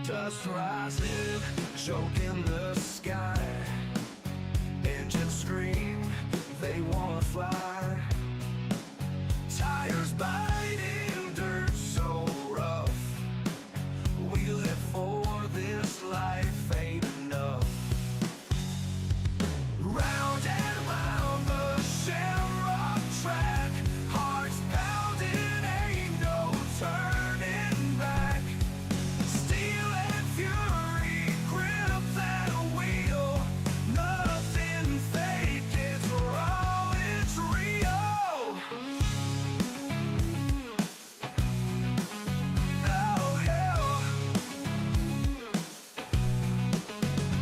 Dust rising, choke in the sky. Engines scream, they wanna fly. Tires biting, dirt so rough. We live for this life, ain't enough. Round and round the Shamrock track, hearts pounding, ain't no turning back. Steel and fury grip that wheel, nothing fake, it's raw, it's real. Oh hell,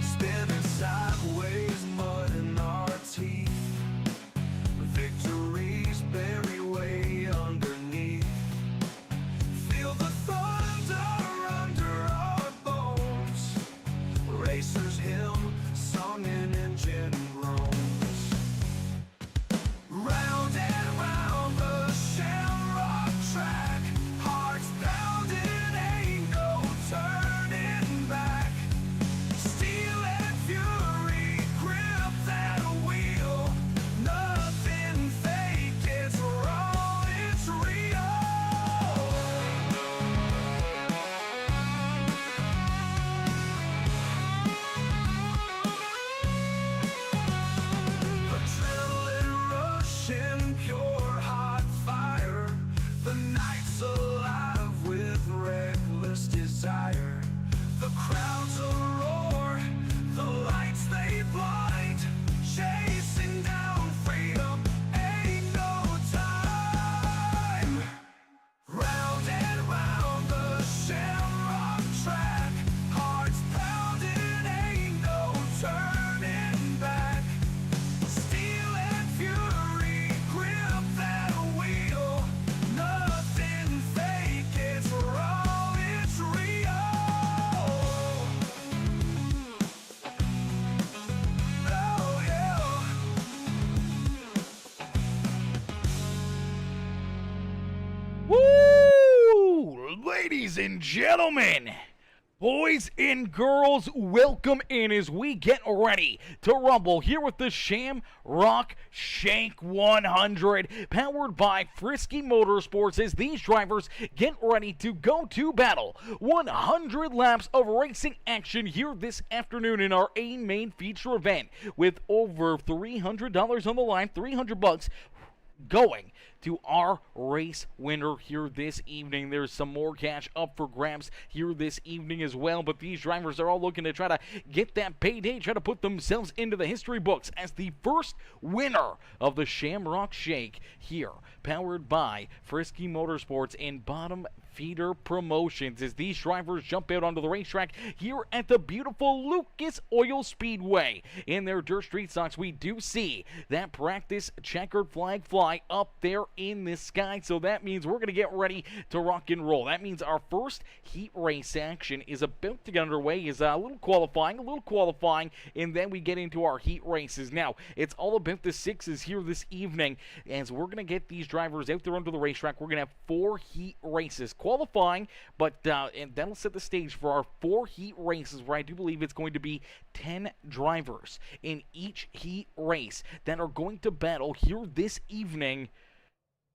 spinning sideways, mud in our teeth. Victories buried way underneath. Feel the thunder under our bones. Racers hymn, song and engine groans. Round and round the Shamrock track, hearts pounding, ain't no turning back. Steel and fury grip that wheel, nothing fake, it's raw, it's real. Adrenaline rushing, pure hot fire. The night's alive with reckless desire. The crowd's a roar, the lights they blind. Chasing down freedom, ain't no time. Round and round the Shamrock track, hearts pounding, ain't no turning back. Steel and fury grip that wheel, nothing fake, it's raw, it's real. Oh yeah. Woo! Ladies and gentlemen, boys and girls, welcome in as we get ready to rumble here with the Shamrock Shake 100, powered by Frisky Motorsports, as these drivers get ready to go to battle. 100 laps of racing action here this afternoon in our main feature event, with over $300 on the line, $300 going to our race winner here this evening. There's some more cash up for grabs here this evening as well, but these drivers are all looking to try to get that payday, try to put themselves into the history books as the first winner of the Shamrock Shake here, powered by Frisky Motorsports and Bottom Feeder Promotions, as these drivers jump out onto the racetrack here at the beautiful Lucas Oil Speedway. In their dirt street stocks, we do see that practice checkered flag fly up there in the sky, so that means we're going to get ready to rock and roll. That means our first heat race action is about to get underway, is a little qualifying, and then we get into our heat races. Now, it's all about the sixes here this evening, as we're going to get these drivers out there onto the racetrack. We're going to have 4 heat races qualifying, but and that'll set the stage for our 4 heat races, where I do believe it's going to be 10 drivers in each heat race that are going to battle here this evening,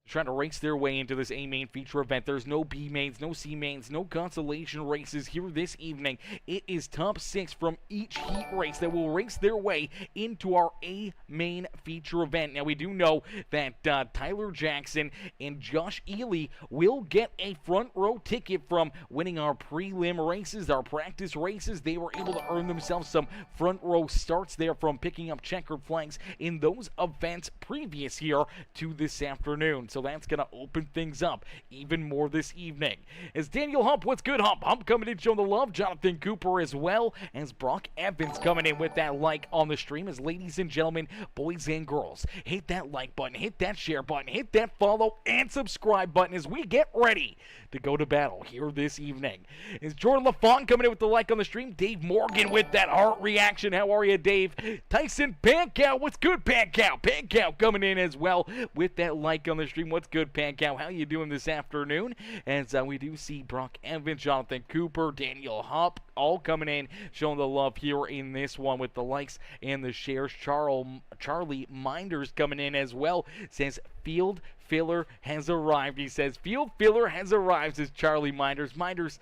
trying to race their way into this A main feature event. There's no B mains, no C mains, no consolation races here this evening. It is top 6 from each heat race that will race their way into our A main feature event. Now, we do know that Tyler Jackson and Josh Ely will get a front row ticket from winning our prelim races, our practice races. They were able to earn themselves some front row starts there from picking up checkered flags in those events previous here to this afternoon. So that's going to open things up even more this evening. As Daniel Hupp, what's good, Hupp? Hupp coming in showing the love. Jonathan Cooper as well, as Brock Evans coming in with that like on the stream. As ladies and gentlemen, boys and girls, hit that like button, hit that share button, hit that follow and subscribe button as we get ready to go to battle here this evening. Is Jordan LaFont coming in with the like on the stream. Dave Morgan with that heart reaction. How are you, Dave? Tyson Pankow, what's good, Pankow? Pankow coming in as well with that like on the stream. stream. What's good, Pancow? How you doing this afternoon? As we do see Brock Evans, Jonathan Cooper, Daniel Hupp, all coming in, showing the love here in this one with the likes and the shares. Charlie Minders coming in as well. Says field filler has arrived. He says field filler has arrived, says Charlie Minders. Minders,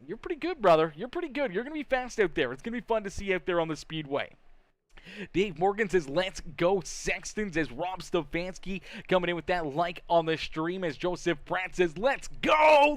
you're pretty good, brother. You're pretty good. You're going to be fast out there. It's going to be fun to see out there on the Speedway. Dave Morgan says, let's go Sextons, as Rob Stefanski coming in with that like on the stream, as Joseph Pratt says, let's go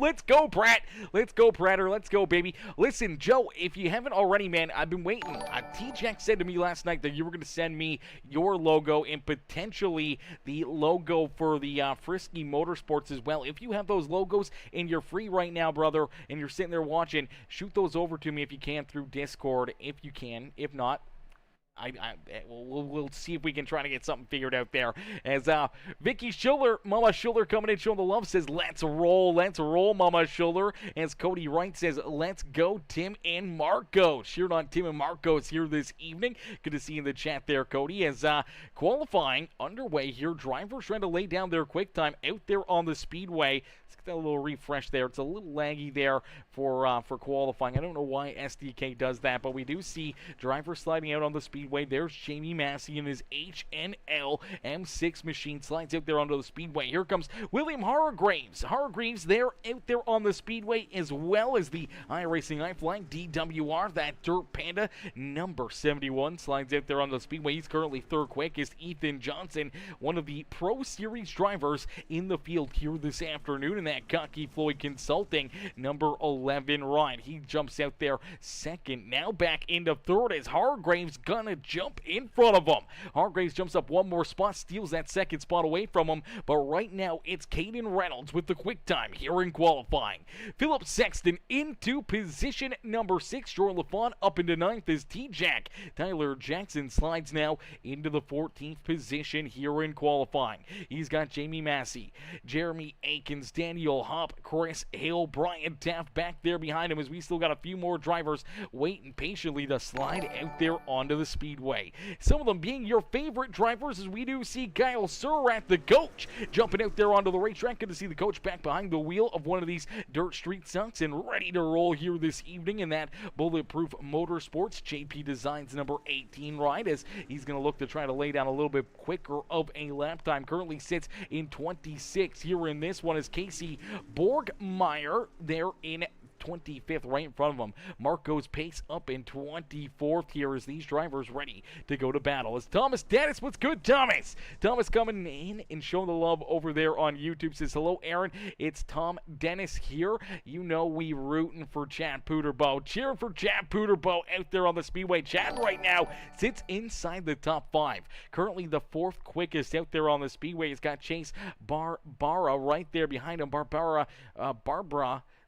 Pratt, let's go Pratter, let's go baby. Listen, Joe, if you haven't already, man, I've been waiting. T-Jack said to me last night that you were going to send me your logo and potentially the logo for the Frisky Motorsports as well. If you have those logos and you're free right now, brother, and you're sitting there watching, shoot those over to me if you can through Discord, if you can. If not, we'll see if we can try to get something figured out there. As Vicky Schiller, Mama Schiller coming in showing the love, says, let's roll, Mama Schiller. As Cody Wright says, let's go, Tim and Marcos. Cheering on Tim and Marcos here this evening. Good to see you in the chat there, Cody. As qualifying underway here, drivers trying to lay down their quick time out there on the Speedway. Let's get that little refresh there. It's a little laggy there for qualifying. I don't know why SDK does that, but we do see drivers sliding out on the Speedway. There's Jamie Massey in his HNL M6 machine, slides out there onto the Speedway. Here comes William Hargreaves. They're out there on the Speedway, as well as the iRacing iFlying DWR, that Dirt Panda number 71, slides out there on the Speedway. He's currently third quickest. Ethan Johnson, one of the Pro Series drivers in the field here this afternoon, in that Cocky Floyd Consulting number 11 ride. He jumps out there second, now back into third, as Hargreaves gonna jump in front of him. Hargreaves jumps up one more spot, steals that second spot away from him, but right now it's Caden Reynolds with the quick time here in qualifying. Philip Sexton into position number 6. Jordan LaFon up into 9th as T-Jack. Tyler Jackson slides now into the 14th position here in qualifying. He's got Jamie Massey, Jeremy Akins, Daniel Hupp, Chris Hale, Brian Taft back there behind him, as we still got a few more drivers waiting patiently to slide out there onto the Speedway. Some of them being your favorite drivers, as we do see Kyle Surratt, the coach, jumping out there onto the racetrack. Good to see the coach back behind the wheel of one of these dirt street sucks and ready to roll here this evening in that Bulletproof Motorsports JP Designs number 18 ride, as he's going to look to try to lay down a little bit quicker of a lap time. Currently sits in 26 here in this one, as Casey Borgmeyer there in 25th, right in front of him. Marco's pace up in 24th here, as these drivers ready to go to battle. As Thomas Dennis, what's good, Thomas? Thomas coming in and showing the love over there on YouTube, says, hello, Aaron. It's Tom Dennis here. You know we rooting for Chad Puderbo. Cheering for Chad Puderbo out there on the Speedway. Chad right now sits inside the top 5. Currently the 4th quickest out there on the Speedway. He's got Chase Barbara right there behind him. Barbara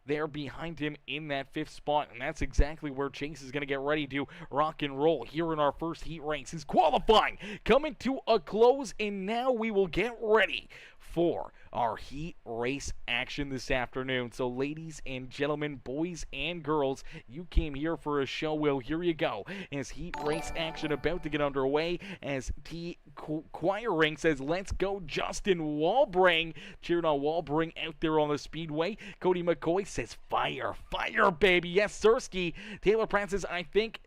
there behind him in that 5th spot, and that's exactly where Chase is going to get ready to rock and roll here in our first heat race. His qualifying coming to a close, and now we will get ready for our heat race action this afternoon. So ladies and gentlemen, boys and girls, you came here for a show. Well, here you go, as heat race action about to get underway, as T Choiring says, let's go Justin Walbring. Cheering on Walbring out there on the Speedway. Cody McCoy says, fire baby, yes Sirski. Taylor Pratt says, I think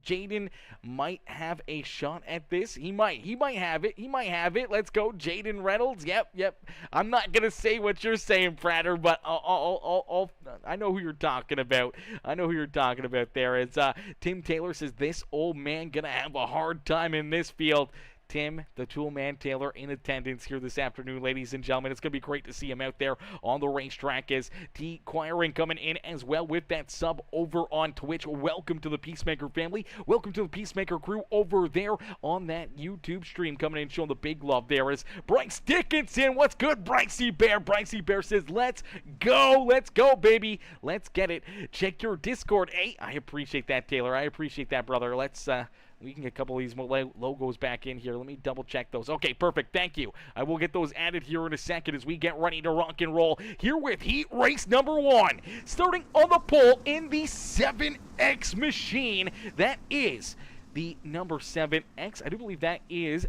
Jaden might have a shot at this. He might have it. Let's go, Jaden Reynolds. Yep. I'm not gonna say what you're saying, Prater, but I know who you're talking about. There. It's Tim Taylor says, this old man gonna have a hard time in this field. Tim, the Toolman Taylor, in attendance here this afternoon, ladies and gentlemen. It's going to be great to see him out there on the racetrack, as T Choiring coming in as well with that sub over on Twitch. Welcome to the Peacemaker family. Welcome to the Peacemaker crew over there on that YouTube stream, coming in showing the big love there is Bryce Dickinson. What's good, Brycey Bear? Brycey Bear says, let's go, baby. Let's get it. Check your Discord. Hey, I appreciate that, Taylor. I appreciate that, brother. Let's we can get a couple of these logos back in here. Let me double check those. Okay, perfect. Thank you. I will get those added here in a second as we get ready to rock and roll here with heat race number 1. Starting on the pole in the 7X machine. That is the number 7X. I do believe that is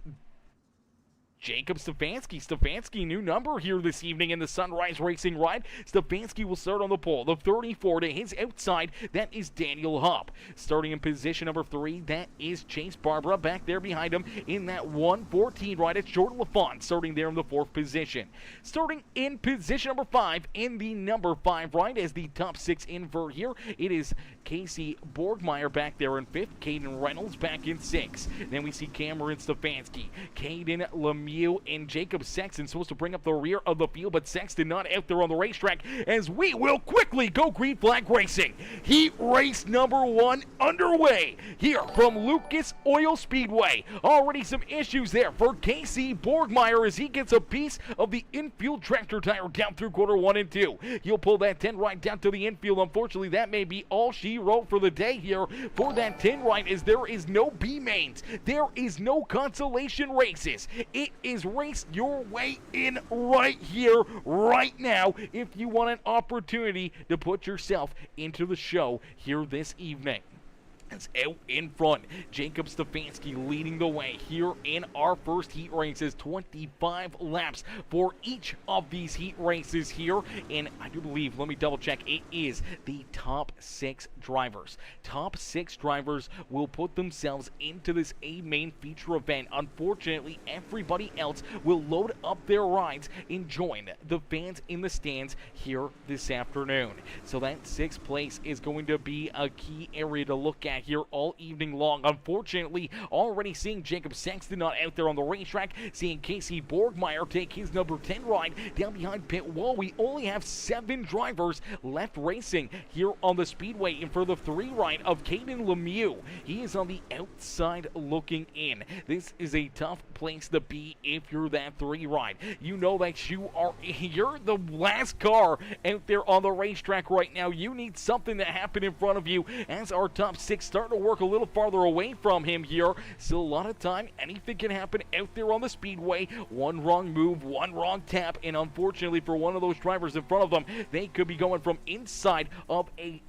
Jacob Stefanski. Stefanski, new number here this evening in the Sunrise Racing ride. Stefanski will start on the pole. The 34 to his outside, that is Daniel Hupp. Starting in position number 3, that is Chase Barbara. Back there behind him in that 114 ride, it's Jordan LaFont starting there in the 4th position. Starting in position number 5 in the number 5 ride as the top 6 invert here, it is Casey Borgmeyer back there in 5th. Caden Reynolds back in 6th. Then we see Cameron Stefanski, Caden Lemieux, and Jacob Sexton supposed to bring up the rear of the field, but Sexton not out there on the racetrack as we will quickly go green flag racing. Heat race number 1 underway here from Lucas Oil Speedway. Already some issues there for Casey Borgmeyer as he gets a piece of the infield tractor tire down through quarter 1 and 2. He'll pull that 10 right down to the infield. Unfortunately, that may be all she wrote for the day here for that 10 right, as there is no B-mains. There is no consolation races. It is race your way in right here, right now, if you want an opportunity to put yourself into the show here this evening. It's out in front. Jacob Stefanski leading the way here in our first heat races. 25 laps for each of these heat races here. And I do believe, let me double check, it is the top 6 drivers. Top 6 drivers will put themselves into this A main feature event. Unfortunately, everybody else will load up their rides and join the fans in the stands here this afternoon. So that 6th place is going to be a key area to look at here all evening long. Unfortunately, already seeing Jacob Sexton not out there on the racetrack, seeing Casey Borgmeyer take his number 10 ride down behind pit wall. We only have 7 drivers left racing here on the speedway, and for the 3 ride of Caden Lemieux, he is on the outside looking in. This is a tough place to be if you're that 3 ride. You know that you're the last car out there on the racetrack right now. You need something to happen in front of you as our top 6 starting to work a little farther away from him here. Still a lot of time. Anything can happen out there on the speedway. One wrong move, one wrong tap, and unfortunately for one of those drivers in front of them, they could be going from inside of a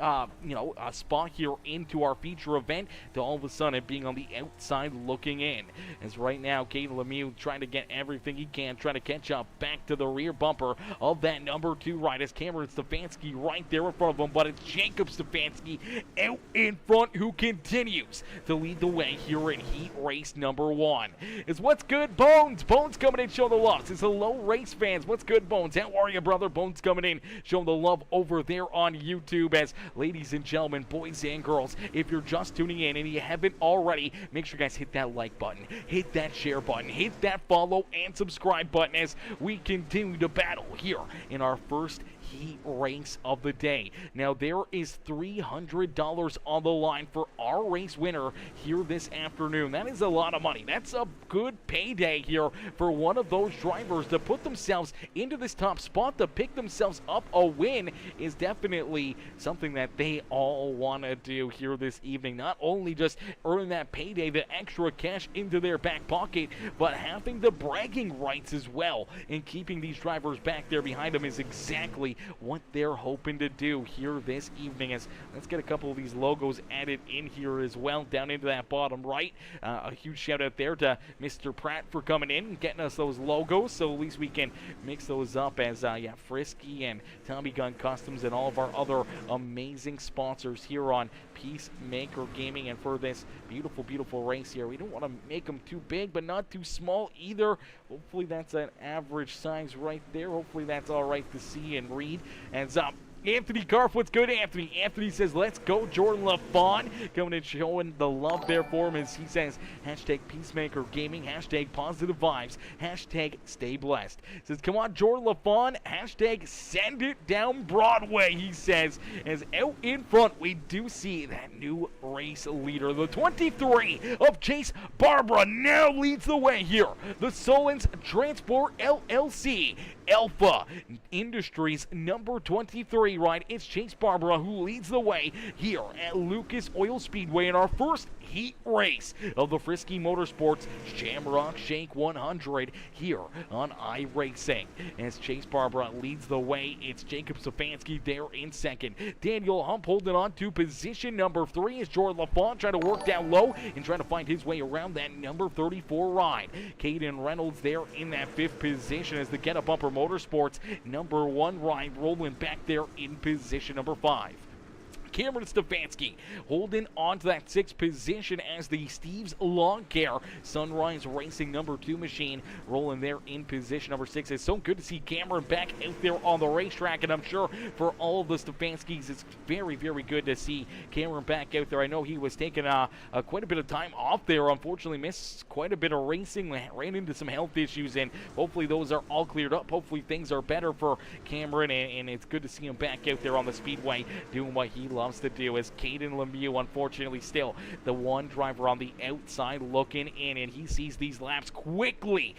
spot here into our feature event to all of a sudden being on the outside looking in. As right now, Caden Lemieux trying to get everything he can, trying to catch up back to the rear bumper of that number 2 ride as Cameron Stefanski right there in front of him, but it's Jacob Stefanski out in front who continues to lead the way here in heat race number 1. Is what's good, Bones? Bones coming in showing the love. It's hello, race fans. What's good, Bones? How are you, brother? Bones coming in showing the love over there on YouTube. As ladies and gentlemen, boys and girls, if you're just tuning in and you haven't already, make sure you guys hit that like button, hit that share button, hit that follow and subscribe button as we continue to battle here in our first heat race of the day. Now there is $300 on the line for our race winner here this afternoon. That is a lot of money. That's a good payday here for one of those drivers to put themselves into this top spot, to pick themselves up a win is definitely something that they all want to do here this evening. Not only just earn that payday, the extra cash into their back pocket, but having the bragging rights as well, and keeping these drivers back there behind them is exactly what they're hoping to do here this evening. As let's get a couple of these logos added in here as well down into that bottom right. A huge shout out there to Mr. Pratt for coming in and getting us those logos, so at least we can mix those up as Frisky and Tommy Gun Customs and all of our other amazing sponsors here on Peacemaker Gaming. And for this beautiful race here, we don't want to make them too big but not too small either. Hopefully that's an average size right there. Hopefully that's all right to see and read. And Anthony Garf, what's good, Anthony? Anthony says, let's go, Jordan LaFont. Coming and showing the love there for him as he says, hashtag Peacemaker Gaming, hashtag positive vibes, hashtag stay blessed. Says, come on, Jordan LaFont, hashtag send it down Broadway, he says. As out in front, we do see that new race leader. The 23 of Chase Barbara now leads the way here. The Solons Transport LLC Alpha Industries number 23 ride. It's Chase Barbara who leads the way here at Lucas Oil Speedway in our first heat race of the Frisky Motorsports Shamrock Shake 100 here on iRacing. As Chase Barbara leads the way, it's Jacob Stefanski there in second. Daniel Hupp holding on to position number 3 as Jordan LaFont trying to work down low and trying to find his way around that number 34 ride. Caden Reynolds there in that 5th position as the Get Up Bumper Motorsports number 1 ride rolling back there in position number 5. Cameron Stefanski holding on to that 6th position as the Steve's Lawn Care Sunrise Racing number 2 machine rolling there in position number 6. It's so good to see Cameron back out there on the racetrack, and I'm sure for all of the Stefanskis, it's very, very good to see Cameron back out there. I know he was taking quite a bit of time off there. Unfortunately, missed quite a bit of racing, ran into some health issues, and hopefully those are all cleared up. Hopefully things are better for Cameron, and it's good to see him back out there on the speedway doing what he loves to do. As Caden Lemieux, unfortunately, still the one driver on the outside looking in, and he sees these laps quickly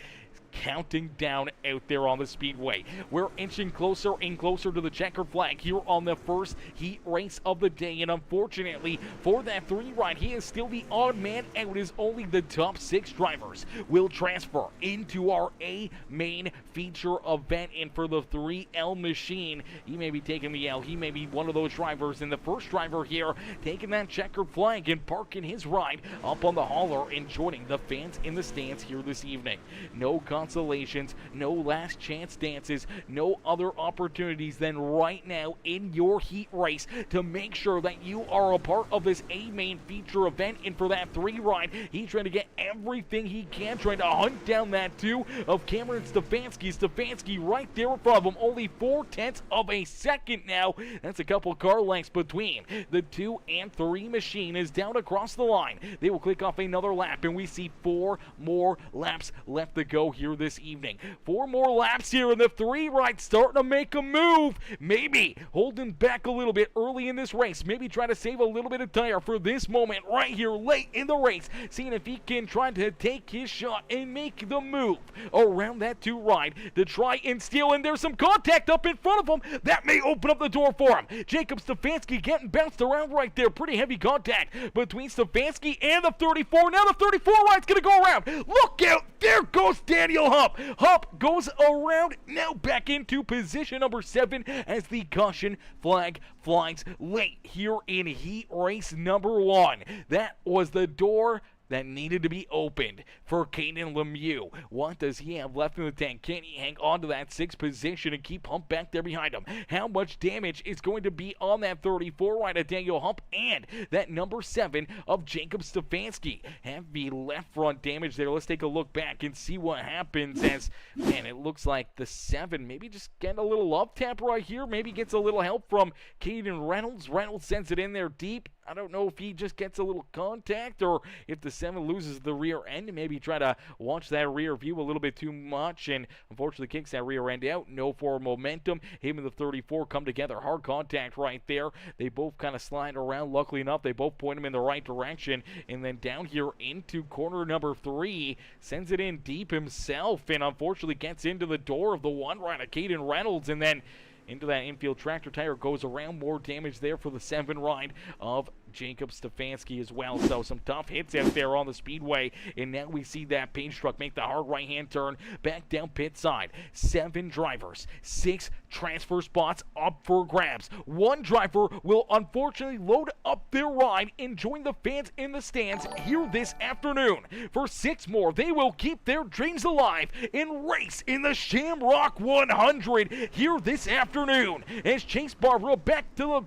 counting down out there on the speedway. We're inching closer and closer to the checkered flag here on the first heat race of the day, and unfortunately for that 3 ride, he is still the odd man out as only the top 6 drivers will transfer into our A main feature event. And for the 3L machine, he may be taking the L. He may be one of those drivers, and the first driver here taking that checkered flag and parking his ride up on the hauler and joining the fans in the stands here this evening. No consolations, no last chance dances, no other opportunities than right now in your heat race to make sure that you are a part of this A main feature event. And for that 3 ride, he's trying to get everything he can, trying to hunt down that 2 of Cameron Stefanski. Stefanski right there in front of him, only 4/10 of a second now. That's a couple car lengths between the 2 and 3 machine is down across the line. They will click off another lap, and we see 4 more laps left to go here this evening. 4 more laps here, and the 3 ride starting to make a move. Maybe holding back a little bit early in this race. Maybe try to save a little bit of tire for this moment right here late in the race. Seeing if he can try to take his shot and make the move around that 2 ride to try and steal. And there's some contact up in front of him. That may open up the door for him. Jacob Stefanski getting bounced around right there. Pretty heavy contact between Stefanski and the 34. Now the 34 ride's going to go around. Look out. There goes Daniel Hupp. Hupp goes around, now back into position number 7 as the caution flag flies late here in heat race number 1. That was the door that needed to be opened for Caden Lemieux. What does he have left in the tank? Can he hang on to that 6th position and keep Hupp back there behind him? How much damage is going to be on that 34 ride of Daniel Hupp and that number 7 of Jacob Stefanski? Heavy left front damage there. Let's take a look back and see what happens as, man, it looks like the 7 maybe just getting a little love tap right here. Maybe gets a little help from Caden Reynolds. Reynolds sends it in there deep. I don't know if he just gets a little contact or if the 7 loses the rear end and maybe try to watch that rear view a little bit too much and unfortunately kicks that rear end out. No forward momentum. Him and the 34 come together. Hard contact right there. They both kind of slide around. Luckily enough, they both point him in the right direction. And then down here into corner number 3, sends it in deep himself and unfortunately gets into the door of the 1 rider, Caden Reynolds, and then into that infield tractor tire goes around. More damage there for the 7 ride of Jacob Stefanski as well. So some tough hits out there on the speedway. And now we see that paint truck make the hard right-hand turn back down pit side. 7 drivers, 6 transfer spots up for grabs. 1 driver will unfortunately load up their ride and join the fans in the stands here this afternoon. For 6 more, they will keep their dreams alive and race in the Shamrock 100 here this afternoon. As Chase Barbara back to the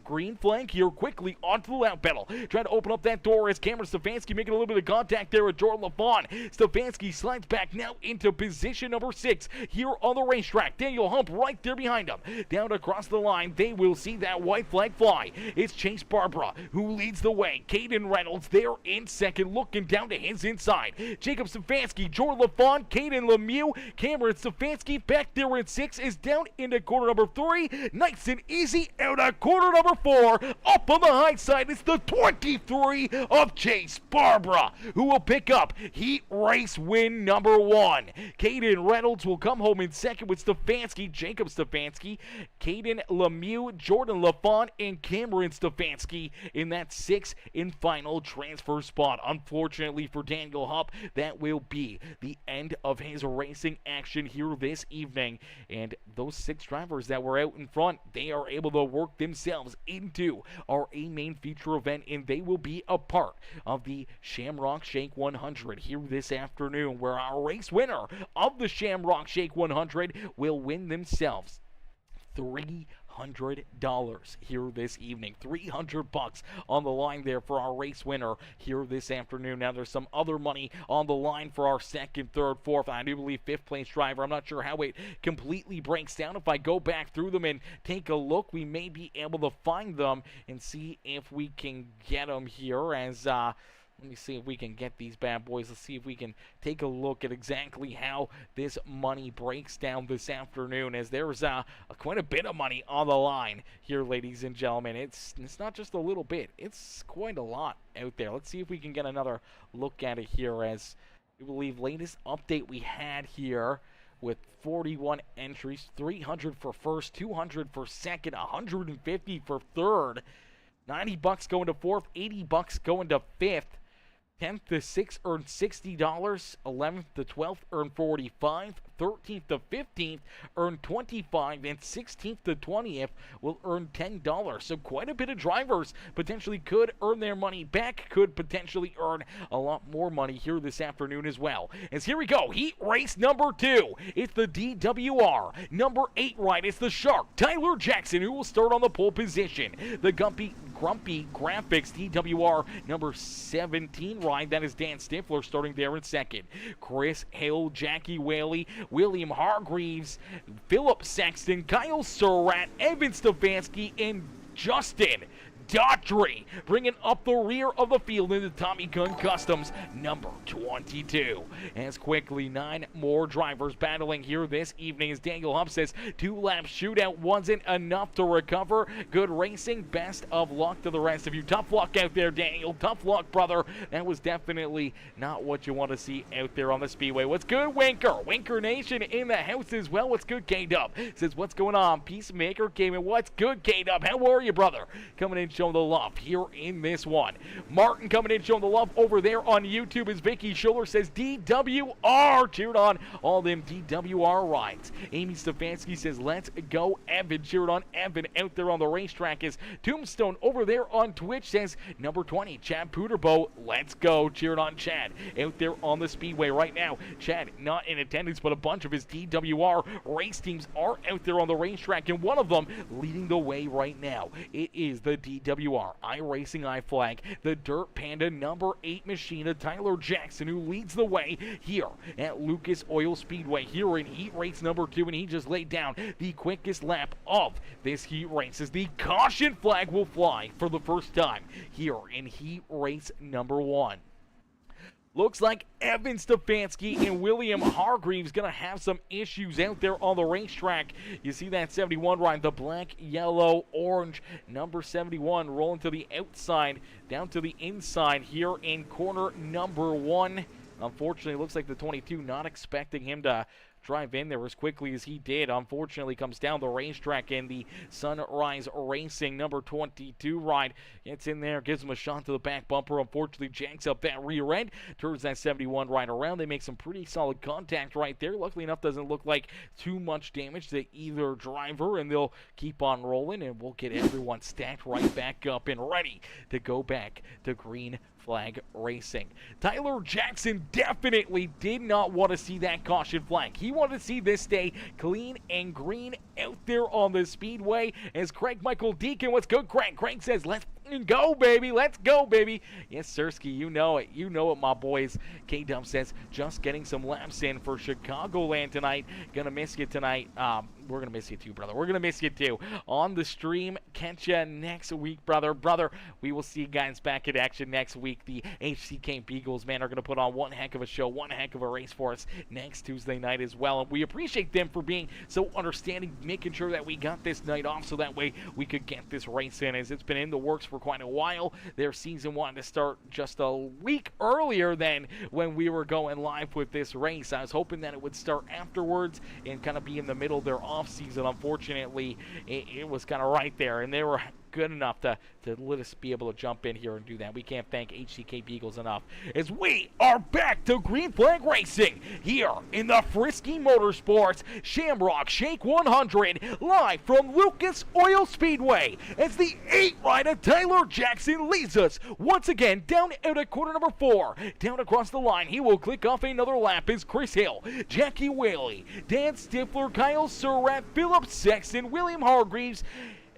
green flank here quickly onto the lap pedal. Trying to open up that door as Cameron Stefanski making a little bit of contact there with Jordan LaFont. Stefanski slides back now into position number 6 here on the racetrack. Daniel Hupp right there behind him. Down across the line, they will see that white flag fly. It's Chase Barbara who leads the way. Caden Reynolds there in second, looking down to his inside. Jacob Stefanski, Jordan LaFont, Caden Lemieux, Cameron Stefanski back there in 6 is down into corner number 3. Nice and easy out of corner number 4. Up on the high side, it's the 23 of Chase Barbara, who will pick up heat race win number 1. Caden Reynolds will come home in second with Stefanski, Jacob Stefanski, Caden Lemieux, Jordan LaFont, and Cameron Stefanski in that 6th and final transfer spot. Unfortunately for Daniel Hupp, that will be the end of his racing action here this evening. And those 6 drivers that were out in front, they are able to work themselves into our A-main feature event, and they will be a part of the Shamrock Shake 100 here this afternoon, where our race winner of the Shamrock Shake 100 will win themselves $300 here this evening. $300 on the line there for our race winner here this afternoon. Now there's some other money on the line for our 2nd, 3rd, 4th, I do believe 5th place driver. I'm not sure how it completely breaks down. If I go back through them and take a look, we may be able to find them and see if we can get them here as let me see if we can get these bad boys. Let's see if we can take a look at exactly how this money breaks down this afternoon, as there's quite a bit of money on the line here, ladies and gentlemen. It's not just a little bit. It's quite a lot out there. Let's see if we can get another look at it here, as I believe latest update we had here with 41 entries, 300 for first, 200 for second, 150 for third, $90 going to fourth, $80 going to fifth. 10th to 6th earned $60, 11th to 12th earned $45, 13th to 15th earned $25, and 16th to 20th will earn $10. So quite a bit of drivers potentially could earn their money back, could potentially earn a lot more money here this afternoon as well. As here we go, heat race number 2. It's the DWR number 8 ride. It's the Shark, Tyler Jackson, who will start on the pole position. The Grumpy Graphix DWR number 17 ride. That is Dan Stifler starting there in second. Chris Hill, Jackie Whaley, William Hargreaves, Philip Sexton, Kyle Surratt, Evan Stefanski, and Justin Daughtry bringing up the rear of the field into Tommy Gun Customs number 22. As quickly 9 more drivers battling here this evening, as Daniel Hupp says 2-lap shootout wasn't enough to recover. Good racing, best of luck to the rest of you. Tough luck out there, Daniel. Tough luck, brother. That was definitely not what you want to see out there on the speedway. What's good, Winker? Winker Nation in the house as well. What's good, K-Dub? Says, what's going on? Peacemaker came in. What's good, K-Dub? How are you, brother? Coming in showing the love here in this one. Martin coming in showing the love over there on YouTube, as Vicky Schuller says DWR, cheered on all them DWR rides. Amy Stefanski says let's go Evan, cheered on Evan out there on the racetrack. As Tombstone over there on Twitch says number 20 Chad Puderbo, let's go, cheered on Chad out there on the speedway right now. Chad not in attendance, but a bunch of his DWR race teams are out there on the racetrack, and one of them leading the way right now. It is the DWR iRacing iFlag, the Dirt Panda number 8 machine of Tyler Jackson, who leads the way here at Lucas Oil Speedway here in heat race number 2, and he just laid down the quickest lap of this heat race, as the caution flag will fly for the first time here in heat race number 1. Looks like Evan Stefanski and William Hargreaves going to have some issues out there on the racetrack. You see that 71 ride, the black, yellow, orange, number 71 rolling to the outside, down to the inside here in corner number 1. Unfortunately, it looks like the 22 not expecting him to drive in there as quickly as he did. Unfortunately, comes down the racetrack, and the Sunrise Racing number 22 ride gets in there, gives him a shot to the back bumper. Unfortunately, jacks up that rear end, turns that 71 ride around. They make some pretty solid contact right there. Luckily enough, doesn't look like too much damage to either driver, and they'll keep on rolling, and we'll get everyone stacked right back up and ready to go back to green flag racing. Tyler Jackson definitely did not want to see that caution flag. He wanted to see this stay clean and green out there on the speedway. As Craig Michael Deacon, what's good, Craig? Craig says, let's Go, baby. Let's go, baby. Yes, Sirski, you know it. You know it, my boys. K-Dub says, just getting some laps in for Chicagoland tonight. Gonna miss you tonight. We're gonna miss you too, brother. We're gonna miss you too. On the stream, catch ya next week, brother. Brother, we will see you guys back in action next week. The HCK Beagles, man, are gonna put on one heck of a show, one heck of a race for us next Tuesday night as well. And we appreciate them for being so understanding, making sure that we got this night off so that way we could get this race in, as it's been in the works for quite a while. Their season wanted to start just a week earlier than when we were going live with this race. I was hoping that it would start afterwards and kind of be in the middle of their off season. Unfortunately, it was kind of right there, and they were good enough to let us be able to jump in here and do that. We can't thank HCK Beagles enough, as we are back to Green Flag Racing here in the Frisky Motorsports Shamrock Shake 100, live from Lucas Oil Speedway, as the 8 rider Tyler Jackson leads us once again down out at quarter number 4. Down across the line, he will click off another lap as Chris Hill, Jackie Whaley, Dan Stifler, Kyle Surratt, Philip Sexton, William Hargreaves,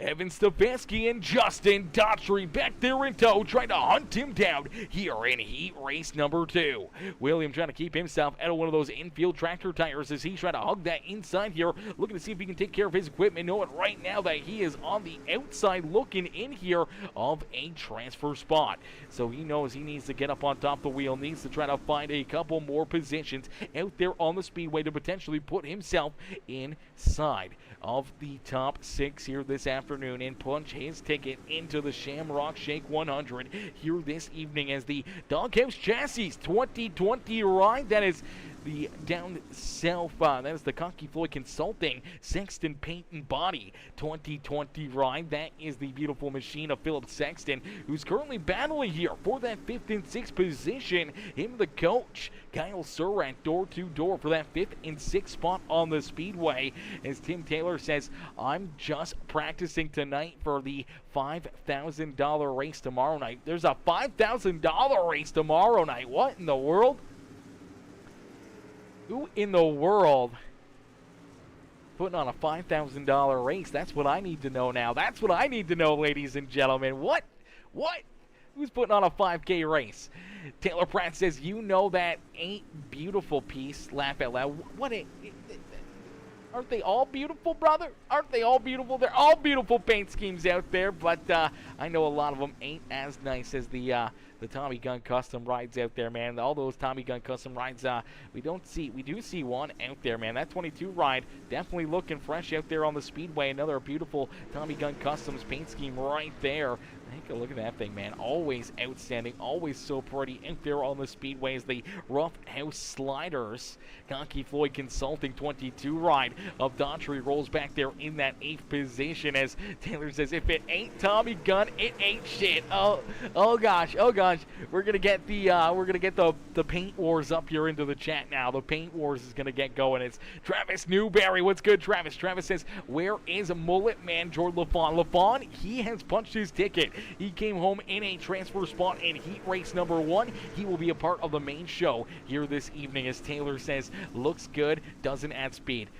Evan Stefanski, and Justin Daughtry back there in tow, trying to hunt him down here in heat race number 2. William trying to keep himself out of one of those infield tractor tires as he trying to hug that inside here, looking to see if he can take care of his equipment, knowing right now that he is on the outside looking in here of a transfer spot. So he knows he needs to get up on top of the wheel, needs to try to find a couple more positions out there on the speedway to potentially put himself inside of the top 6 here this afternoon and punch his ticket into the Shamrock Shake 100 here this evening as the Doghouse Chassis 2020 ride. That is the down south, that is the Cocky Floyd Consulting Sexton Paint and Body 2020 ride. That is the beautiful machine of Philip Sexton, who's currently battling here for that 5th and 6th position. Him, the coach, Kyle Surratt, door to door for that 5th and 6th spot on the speedway. As Tim Taylor says, I'm just practicing tonight for the $5,000 race tomorrow night. There's a $5,000 race tomorrow night. What in the world? Who in the world putting on a $5,000 race? That's what I need to know now. That's what I need to know, ladies and gentlemen. What? Who's putting on a 5K race? Taylor Pratt says, you know that ain't beautiful piece. Laugh out loud. What? Aren't they all beautiful, brother? Aren't they all beautiful? They're all beautiful paint schemes out there, but I know a lot of them ain't as nice as the Tommy Gun Custom rides out there, man. All those Tommy Gun Custom rides, we do see one out there, man. That 22 ride definitely looking fresh out there on the speedway. Another beautiful Tommy Gun Customs paint scheme right there. Take a look at that thing, man. Always outstanding, always so pretty out there on the speedways. The Rough House Sliders Cocky Floyd Consulting 22 ride of Daughtry rolls back there in that 8th position as Taylor says, if it ain't Tommy Gun, it ain't shit. Oh gosh. We're gonna get the paint wars up here into the chat now. The paint wars is gonna get going. It's Travis Newberry. What's good, Travis? Travis says, where is Mullet Man Jordan LaFawn? LaFawn, he has punched his ticket. He came home in a transfer spot in heat race number 1. He will be a part of the main show here this evening, as Taylor says, looks good, doesn't add speed.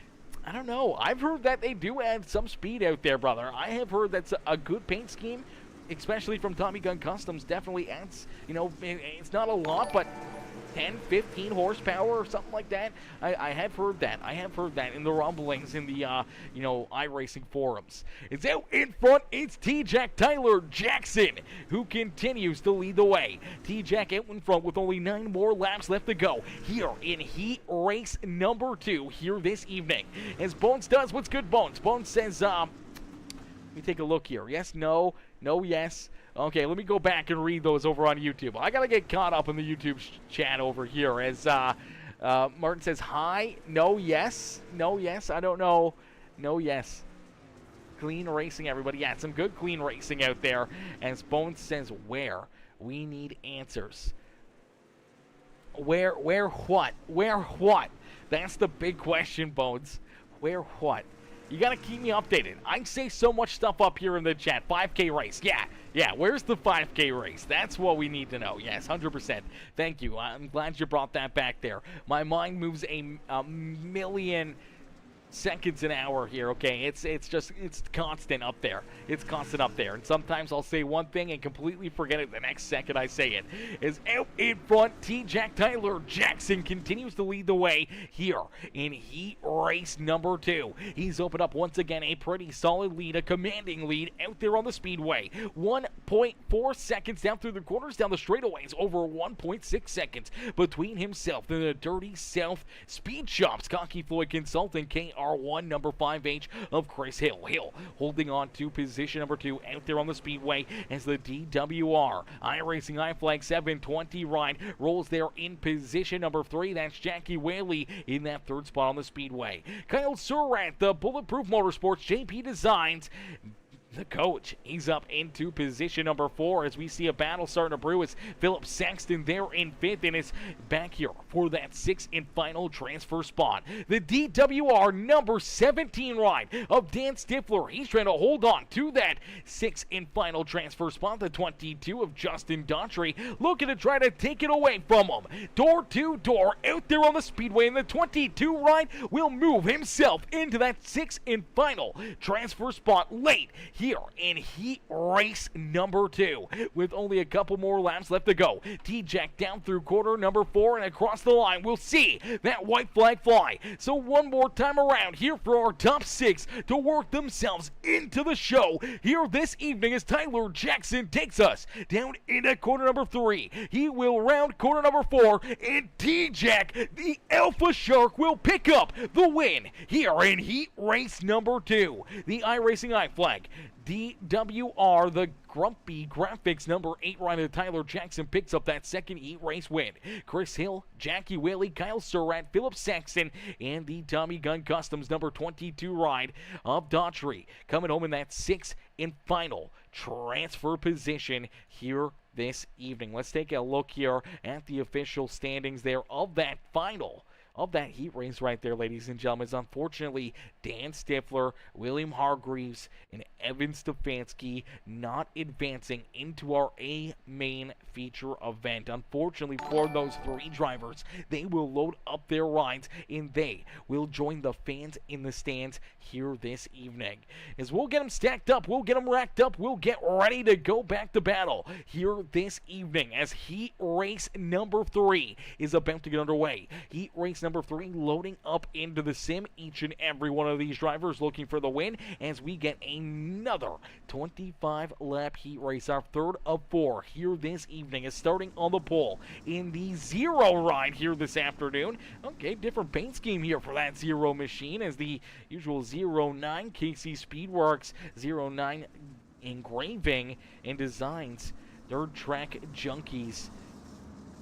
I don't know. I've heard that they do add some speed out there, brother. I have heard that's a good paint scheme, especially from Tommy Gun Customs. Definitely adds, it's not a lot, but 10, 15 horsepower or something like that. I have heard that. I have heard that in the rumblings in the, iRacing forums. It's out in front. It's T-Jack Tyler Jackson who continues to lead the way. T-Jack out in front with only 9 more laps left to go here in heat race number 2 here this evening. As Bones does, what's good, Bones? Bones says, let me take a look here. Yes, no, yes. Okay, let me go back and read those over on YouTube. I got to get caught up in the YouTube chat over here. As Martin says, hi, no, yes, I don't know, no, yes. Clean racing, everybody. Yeah, some good clean racing out there. As Bones says, where? We need answers. Where what? Where what? That's the big question, Bones. Where what? You got to keep me updated. I say so much stuff up here in the chat. 5K race. Yeah. Where's the 5K race? That's what we need to know. Yes, 100%. Thank you. I'm glad you brought that back there. My mind moves a million seconds an hour here, okay? It's constant up there. It's constant up there. And sometimes I'll say one thing and completely forget it the next second I say it. Is out in front, T-Jack Tyler Jackson continues to lead the way here in heat race number 2. He's opened up once again a pretty solid lead, a commanding lead out there on the speedway. 1.4 seconds down through the corners, down the straightaways, over 1.6 seconds between himself and the Dirty South Speed Shops. Cocky Floyd Consulting, KR1, number 5H of Chris Hill. Hill holding on to position number 2 out there on the speedway as the DWR iRacing iFlag 720 ride rolls there in position number 3. That's Jackie Whaley in that 3rd spot on the speedway. Kyle Surratt, the Bulletproof Motorsports JP Designs, the coach, he's up into position number 4 as we see a battle starting to brew as Philip Saxton there in 5th and is back here for that 6th and final transfer spot. The DWR number 17 ride of Dan Stifler. He's trying to hold on to that 6th and final transfer spot. The 22 of Justin Daughtry looking to try to take it away from him. Door to door out there on the speedway, and the 22 ride will move himself into that 6th and final transfer spot late here in heat race number 2 with only a couple more laps left to go. T-Jack down through quarter number 4 and across the line. We'll see that white flag fly. So one more time around here for our top 6 to work themselves into the show here this evening as Tyler Jackson takes us down into quarter number 3. He will round quarter number 4, and T-Jack, the Alpha Shark, will pick up the win here in heat race number 2. The iRacing iFlag DWR, the Grumpy Graphix number 8 rider Tyler Jackson picks up that 2nd heat race win. Chris Hill, Jackie Whaley, Kyle Surratt, Philip Saxton, and the Tommy Gun Customs number 22 ride of Daughtry coming home in that 6th and final transfer position here this evening. Let's take a look here at the official standings there of that final. Of that heat race right there, ladies and gentlemen, is unfortunately Dan Stifler, William Hargreaves, and Evan Stefanski not advancing into our A main feature event. Unfortunately for those 3 drivers, they will load up their rides and they will join the fans in the stands here this evening. As we'll get them stacked up, we'll get them racked up, we'll get ready to go back to battle here this evening as heat race number 3 is about to get underway. Heat race number 3 loading up into the sim. Each and every one of these drivers looking for the win as we get another 25 lap heat race, our 3rd of 4 here this evening, is starting on the pole in the 0 ride here this afternoon. Okay, different paint scheme here for that 0 machine as the usual 09 KC Speedworks 09 engraving and designs. Third Track Junkies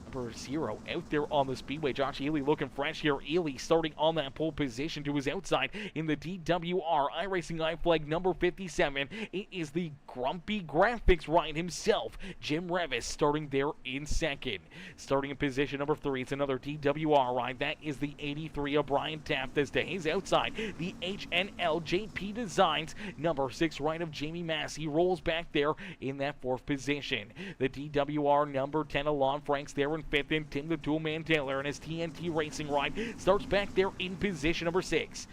number 0 out there on the speedway. Josh Ely looking fresh here. Ely starting on that pole position to his outside in the DWR iRacing iFlag number 57. It is the Grumpy Graphix ride himself, Jim Revis, starting there in 2nd. Starting in position number 3, it's another DWR ride. That is the 83 of Brian Taft as to his outside. The HNL JP Designs number 6 ride of Jamie Massey rolls back there in that 4th position. The DWR number 10 Alon Franks there in 5th, and Tim the Toolman Taylor and his TNT Racing ride starts back there in position number 6.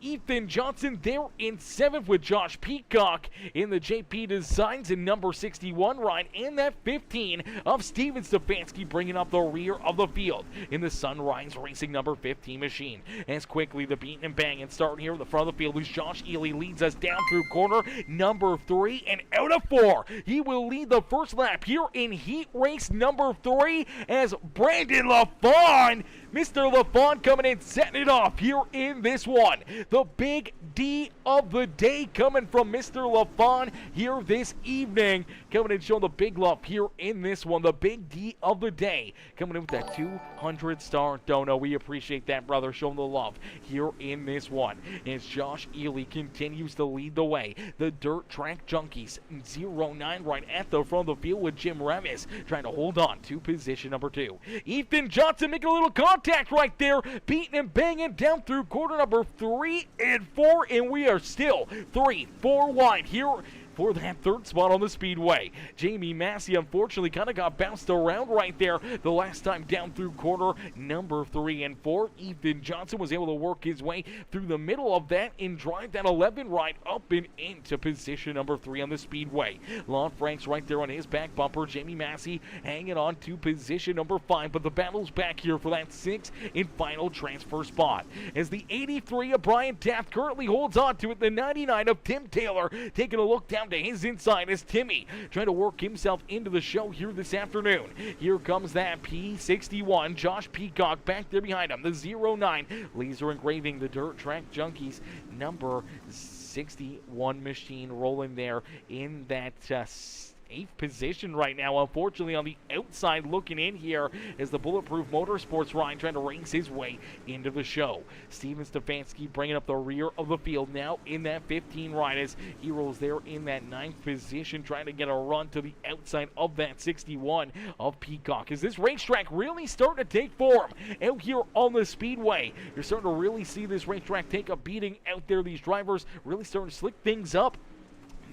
Ethan Johnson there in 7th with Josh Peacock in the JP Designs in number 61 ride, and that 15 of Steven Stefanski bringing up the rear of the field in the Sunrise Racing number 15 machine. As quickly the beating and banging starting here in the front of the field as Josh Ely leads us down through corner number 3 and out of 4. He will lead the first lap here in heat race number 3 as Brandon LaFawn, Mr. LaFawn coming in, setting it off here in this one. The big D of the day coming from Mr. LaFawn here this evening. Coming in showing the big love here in this one. The big D of the day coming in with that 200-star dono. We appreciate that, brother, showing the love here in this one. As Josh Ely continues to lead the way. The Dirt Track Junkies 09 right at the front of the field with Jim Revis trying to hold on to position number 2. Ethan Johnson making a little contact right there, beating and banging down through quarter number 3 and 4, and we are still 3-4 wide here for that third spot on the speedway. Jamie Massey unfortunately kind of got bounced around right there the last time down through corner number 3 and 4. Ethan Johnson was able to work his way through the middle of that and drive that 11 right up and into position number 3 on the speedway. Lon Franks right there on his back bumper. Jamie Massey hanging on to position number 5, but the battle's back here for that 6th and final transfer spot. As the 83 of Brian Taft currently holds on to it, the 99 of Tim Taylor taking a look down to his inside as Timmy trying to work himself into the show here this afternoon. Here comes that P61, Josh Peacock back there behind him. The 09 laser engraving the Dirt Track Junkies number 61 machine rolling there in that 8th position right now. Unfortunately, on the outside looking in here is the Bulletproof Motorsports Ryan trying to race his way into the show. Steven Stefanski bringing up the rear of the field now in that 15 right as he rolls there in that 9th position, trying to get a run to the outside of that 61 of Peacock. Is this racetrack really starting to take form out here on the speedway? You're starting to really see this racetrack take a beating out there. These drivers really starting to slick things up,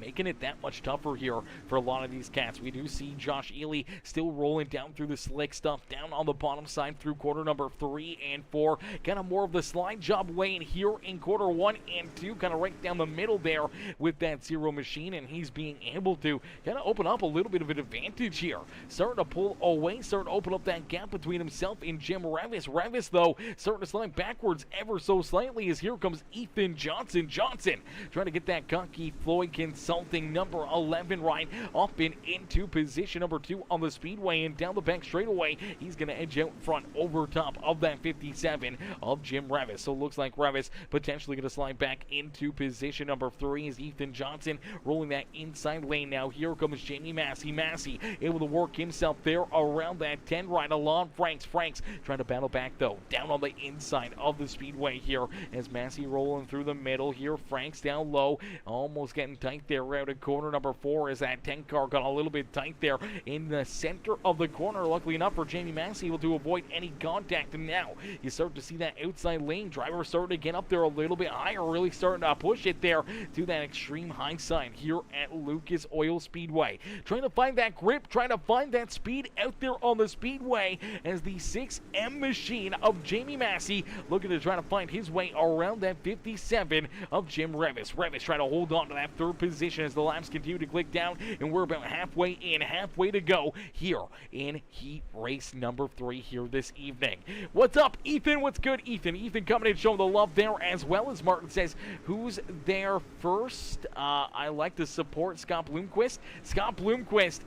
making it that much tougher here for a lot of these cats. We do see Josh Ely still rolling down through the slick stuff, down on the bottom side through quarter number 3 and 4. Kind of more of the slide job lane here in quarter 1 and 2, kind of right down the middle there with that 0 machine, and he's being able to kind of open up a little bit of an advantage here. Starting to pull away, starting to open up that gap between himself and Jim Revis. Revis, though, starting to slide backwards ever so slightly as here comes Ethan Johnson. Johnson trying to get that cocky Floyd Consulting number 11 right up and into position number 2 on the speedway, and down the back straightaway he's going to edge out front over top of that 57 of Jim Revis. So it looks like Revis potentially going to slide back into position number 3 as Ethan Johnson rolling that inside lane. Now here comes Jamie Massey. Massey able to work himself there around that 10 right along Franks. Franks trying to battle back though down on the inside of the speedway here as Massey rolling through the middle here. Franks down low, almost getting tight there out of corner number 4 as that 10 car got a little bit tight there in the center of the corner. Luckily enough for Jamie Massey, able to avoid any contact, and now you start to see that outside lane driver starting to get up there a little bit higher, really starting to push it there to that extreme high side here at Lucas Oil Speedway. Trying to find that grip, trying to find that speed out there on the speedway as the 6M machine of Jamie Massey looking to try to find his way around that 57 of Jim Revis. Revis trying to hold on to that 3rd position as the laps continue to click down, and we're about halfway in, halfway to go here in heat race number 3 here this evening. What's up, Ethan? What's good, Ethan? Ethan coming in showing the love there, as well as Martin says, who's there first? I like to support Scott Bloomquist. Scott Bloomquist,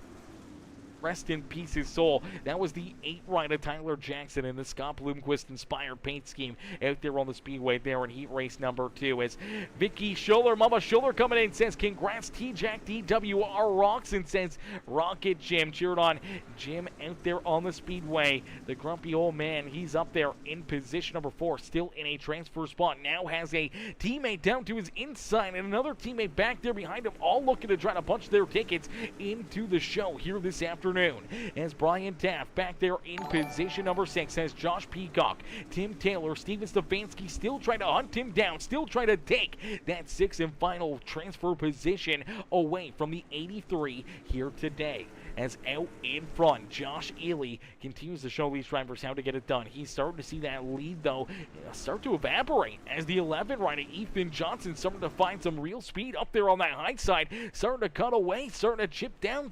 rest in peace his soul. That was the 8 right of Tyler Jackson in the Scott Bloomquist inspired paint scheme out there on the speedway there in heat race number 2. As Vicky Schuller, Mama Schuller coming in, says congrats T-Jack DWR rocks, and says Rocket Jim. Cheered on Jim out there on the speedway. The grumpy old man, he's up there in position number 4, still in a transfer spot. Now has a teammate down to his inside and another teammate back there behind him, all looking to try to punch their tickets into the show here this afternoon. As Brian Taft back there in position number 6 has Josh Peacock, Tim Taylor, Steven Stefanski still trying to hunt him down, still trying to take that 6th and final transfer position away from the 83 here today. As out in front, Josh Ely continues to show these drivers how to get it done. He's starting to see that lead, though, start to evaporate as the 11 rider, Ethan Johnson, starting to find some real speed up there on that high side, starting to cut away, starting to chip down,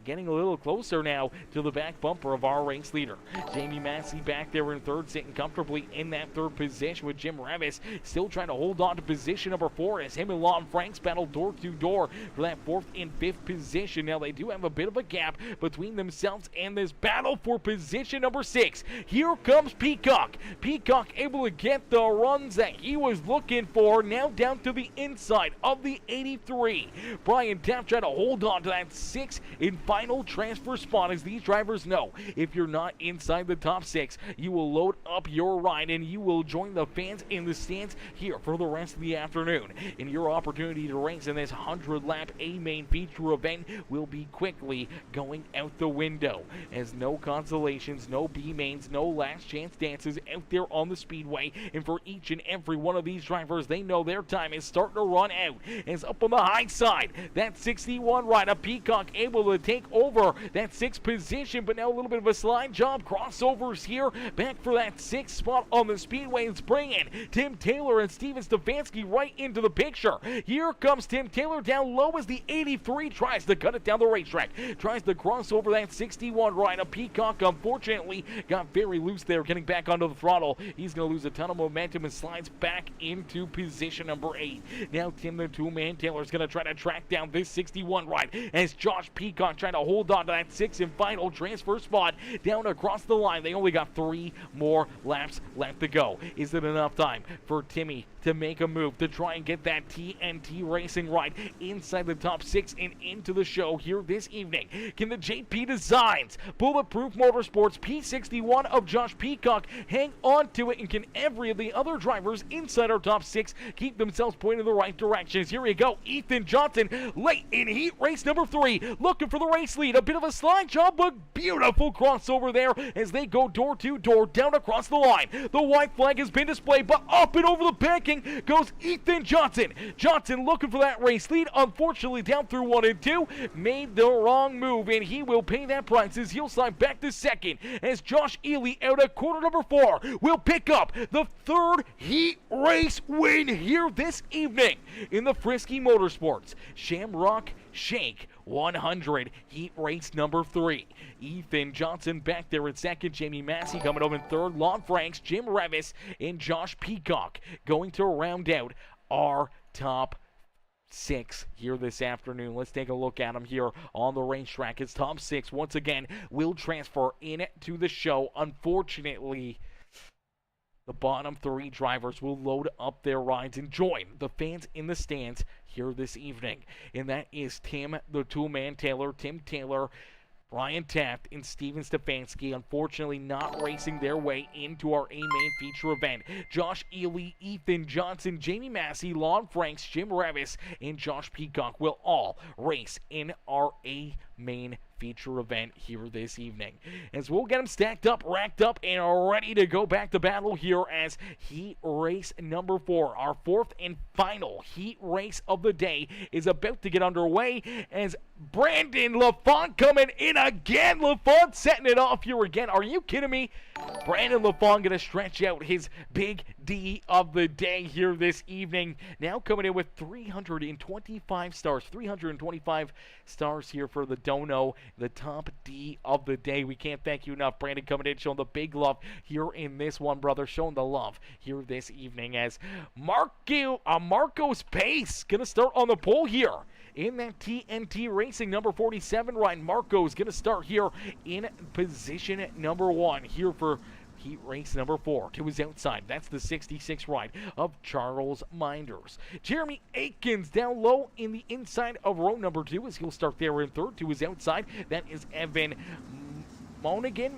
getting a little closer now to the back bumper of our race leader. Jamie Massey back there in 3rd, sitting comfortably in that 3rd position with Jim Revis still trying to hold on to position number 4 as him and Lon Franks battle door to door for that 4th and 5th position. Now they do have a bit of a gap between themselves and this battle for position number 6. Here comes Peacock. Peacock able to get the runs that he was looking for, now down to the inside of the 83. Brian Taft trying to hold on to that 6 and and final transfer spot, as these drivers know if you're not inside the top 6, you will load up your ride and you will join the fans in the stands here for the rest of the afternoon. And your opportunity to race in this 100-lap A-main feature event will be quickly going out the window, as no consolations, no B-mains, no last chance dances out there on the speedway. And for each and every one of these drivers, they know their time is starting to run out. As up on the high side, that 61 rider Peacock able to take over that 6th position, but now a little bit of a slide job. Crossovers here, back for that 6th spot on the speedway. It's bringing Tim Taylor and Steven Stefanski right into the picture. Here comes Tim Taylor down low as the 83 tries to cut it down the racetrack. Tries to cross over that 61 rider. Peacock unfortunately got very loose there, getting back onto the throttle. He's going to lose a ton of momentum and slides back into position number 8. Now Tim the two-man Taylor is going to try to track down this 61 ride, as Josh Peacock trying to hold on to that 6th and final transfer spot down across the line. They only got 3 more laps left to go. Is it enough time for Timmy to make a move to try and get that TNT Racing ride inside the top 6 and into the show here this evening? Can the JP Designs Bulletproof Motorsports P61 of Josh Peacock hang on to it, and can every of the other drivers inside our top 6 keep themselves pointed in the right directions? Here we go. Ethan Johnson late in heat race number 3, looking for the race lead. A bit of a slide job, but beautiful crossover there as they go door to door down across the line. The white flag has been displayed, but up and over the banking goes Ethan Johnson. Johnson looking for that race lead, unfortunately down through 1 and 2, made the wrong move, and he will pay that price as he'll slide back to 2nd, as Josh Ely out at corner number 4 will pick up the 3rd heat race win here this evening in the Frisky Motorsports Shamrock Shake 100 heat race number 3. Ethan Johnson back there in 2nd, Jamie Massey coming over in 3rd, Lon Franks, Jim Revis, and Josh Peacock going to round out our top 6 here this afternoon. Let's take a look at them here on the racetrack. It's top 6 once again will transfer into the show. Unfortunately, the bottom 3 drivers will load up their rides and join the fans in the stands here this evening. And that is Tim the two-man Taylor, Tim Taylor, Ryan Taft, and Steven Stefanski, unfortunately not racing their way into our A-main feature event. Josh Ely, Ethan Johnson, Jamie Massey, Lon Franks, Jim Revis, and Josh Peacock will all race in our A-main feature event here this evening. As we'll get them stacked up, racked up, and are ready to go back to battle here as heat race number 4. Our 4th and final heat race of the day is about to get underway as Brandon LaFont coming in again. LaFont setting it off here again. Are you kidding me? Brandon LaFont going to stretch out his big D of the day here this evening. Now coming in with 325 stars. 325 stars here for the Dono, the top D of the day. We can't thank you enough, Brandon, coming in, showing the big love here in this one, brother. Showing the love here this evening as Marco's Pace going to start on the pole here in that TNT Racing number 47 ride. Marco's going to start here in position number 1 here for heat race number 4. To his outside, that's the 66 ride of Charles Minders. Jeremy Aikens down low in the inside of row number 2 as he'll start there in 3rd. To his outside, that is Evan Monaghan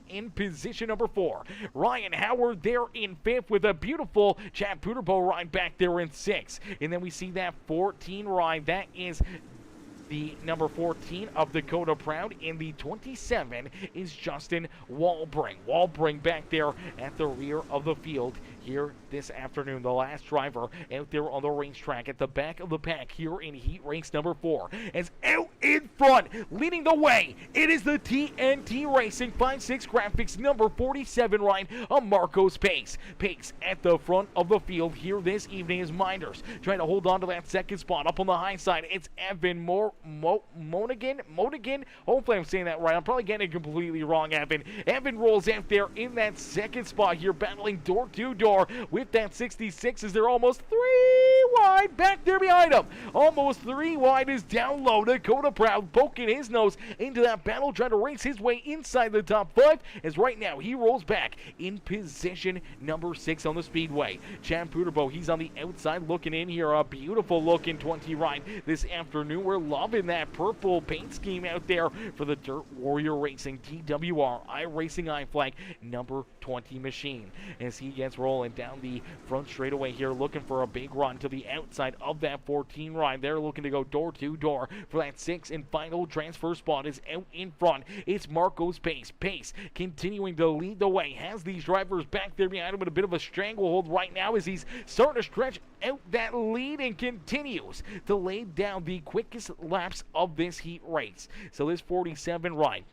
in position number 4. Ryan Howard there in 5th with a beautiful Chad Puderbo ride back there in 6th. And then we see that 14 ride. That is the number 14 of Dakota Proud, and the 27 is Justin Walbring. Walbring back there at the rear of the field here this afternoon. The last driver out there on the racetrack at the back of the pack here in heat race number 4. As out in front, leading the way, it is the TNT Racing 5.6 Graphix number 47 ride of Marco's Pace. Pace at the front of the field here this evening is Minders trying to hold on to that 2nd spot. Up on the high side, it's Evan Monaghan. Hopefully I'm saying that right. I'm probably getting it completely wrong, Evan. Evan rolls out there in that 2nd spot here, battling door to door with that 66 as they're almost 3 wide back back there behind him. Almost 3 wide is down low. Dakota Proud poking his nose into that battle, trying to race his way inside the top 5, as right now he rolls back in position number 6 on the speedway. Chad Puderbo, he's on the outside looking in here. A beautiful looking 20 ride this afternoon. We're loving that purple paint scheme out there for the Dirt Warrior Racing TWR iRacing iFlag number 20 machine, as he gets rolling down the front straightaway here, looking for a big run to the outside of that 14 ride. They're looking to go door to door for that 6th and final transfer spot. Is out in front. It's Marco's Pace. Pace continuing to lead the way, has these drivers back there behind him with a bit of a stranglehold right now, as he's starting to stretch out that lead and continues to lay down the quickest laps of this heat race. So this 47 ride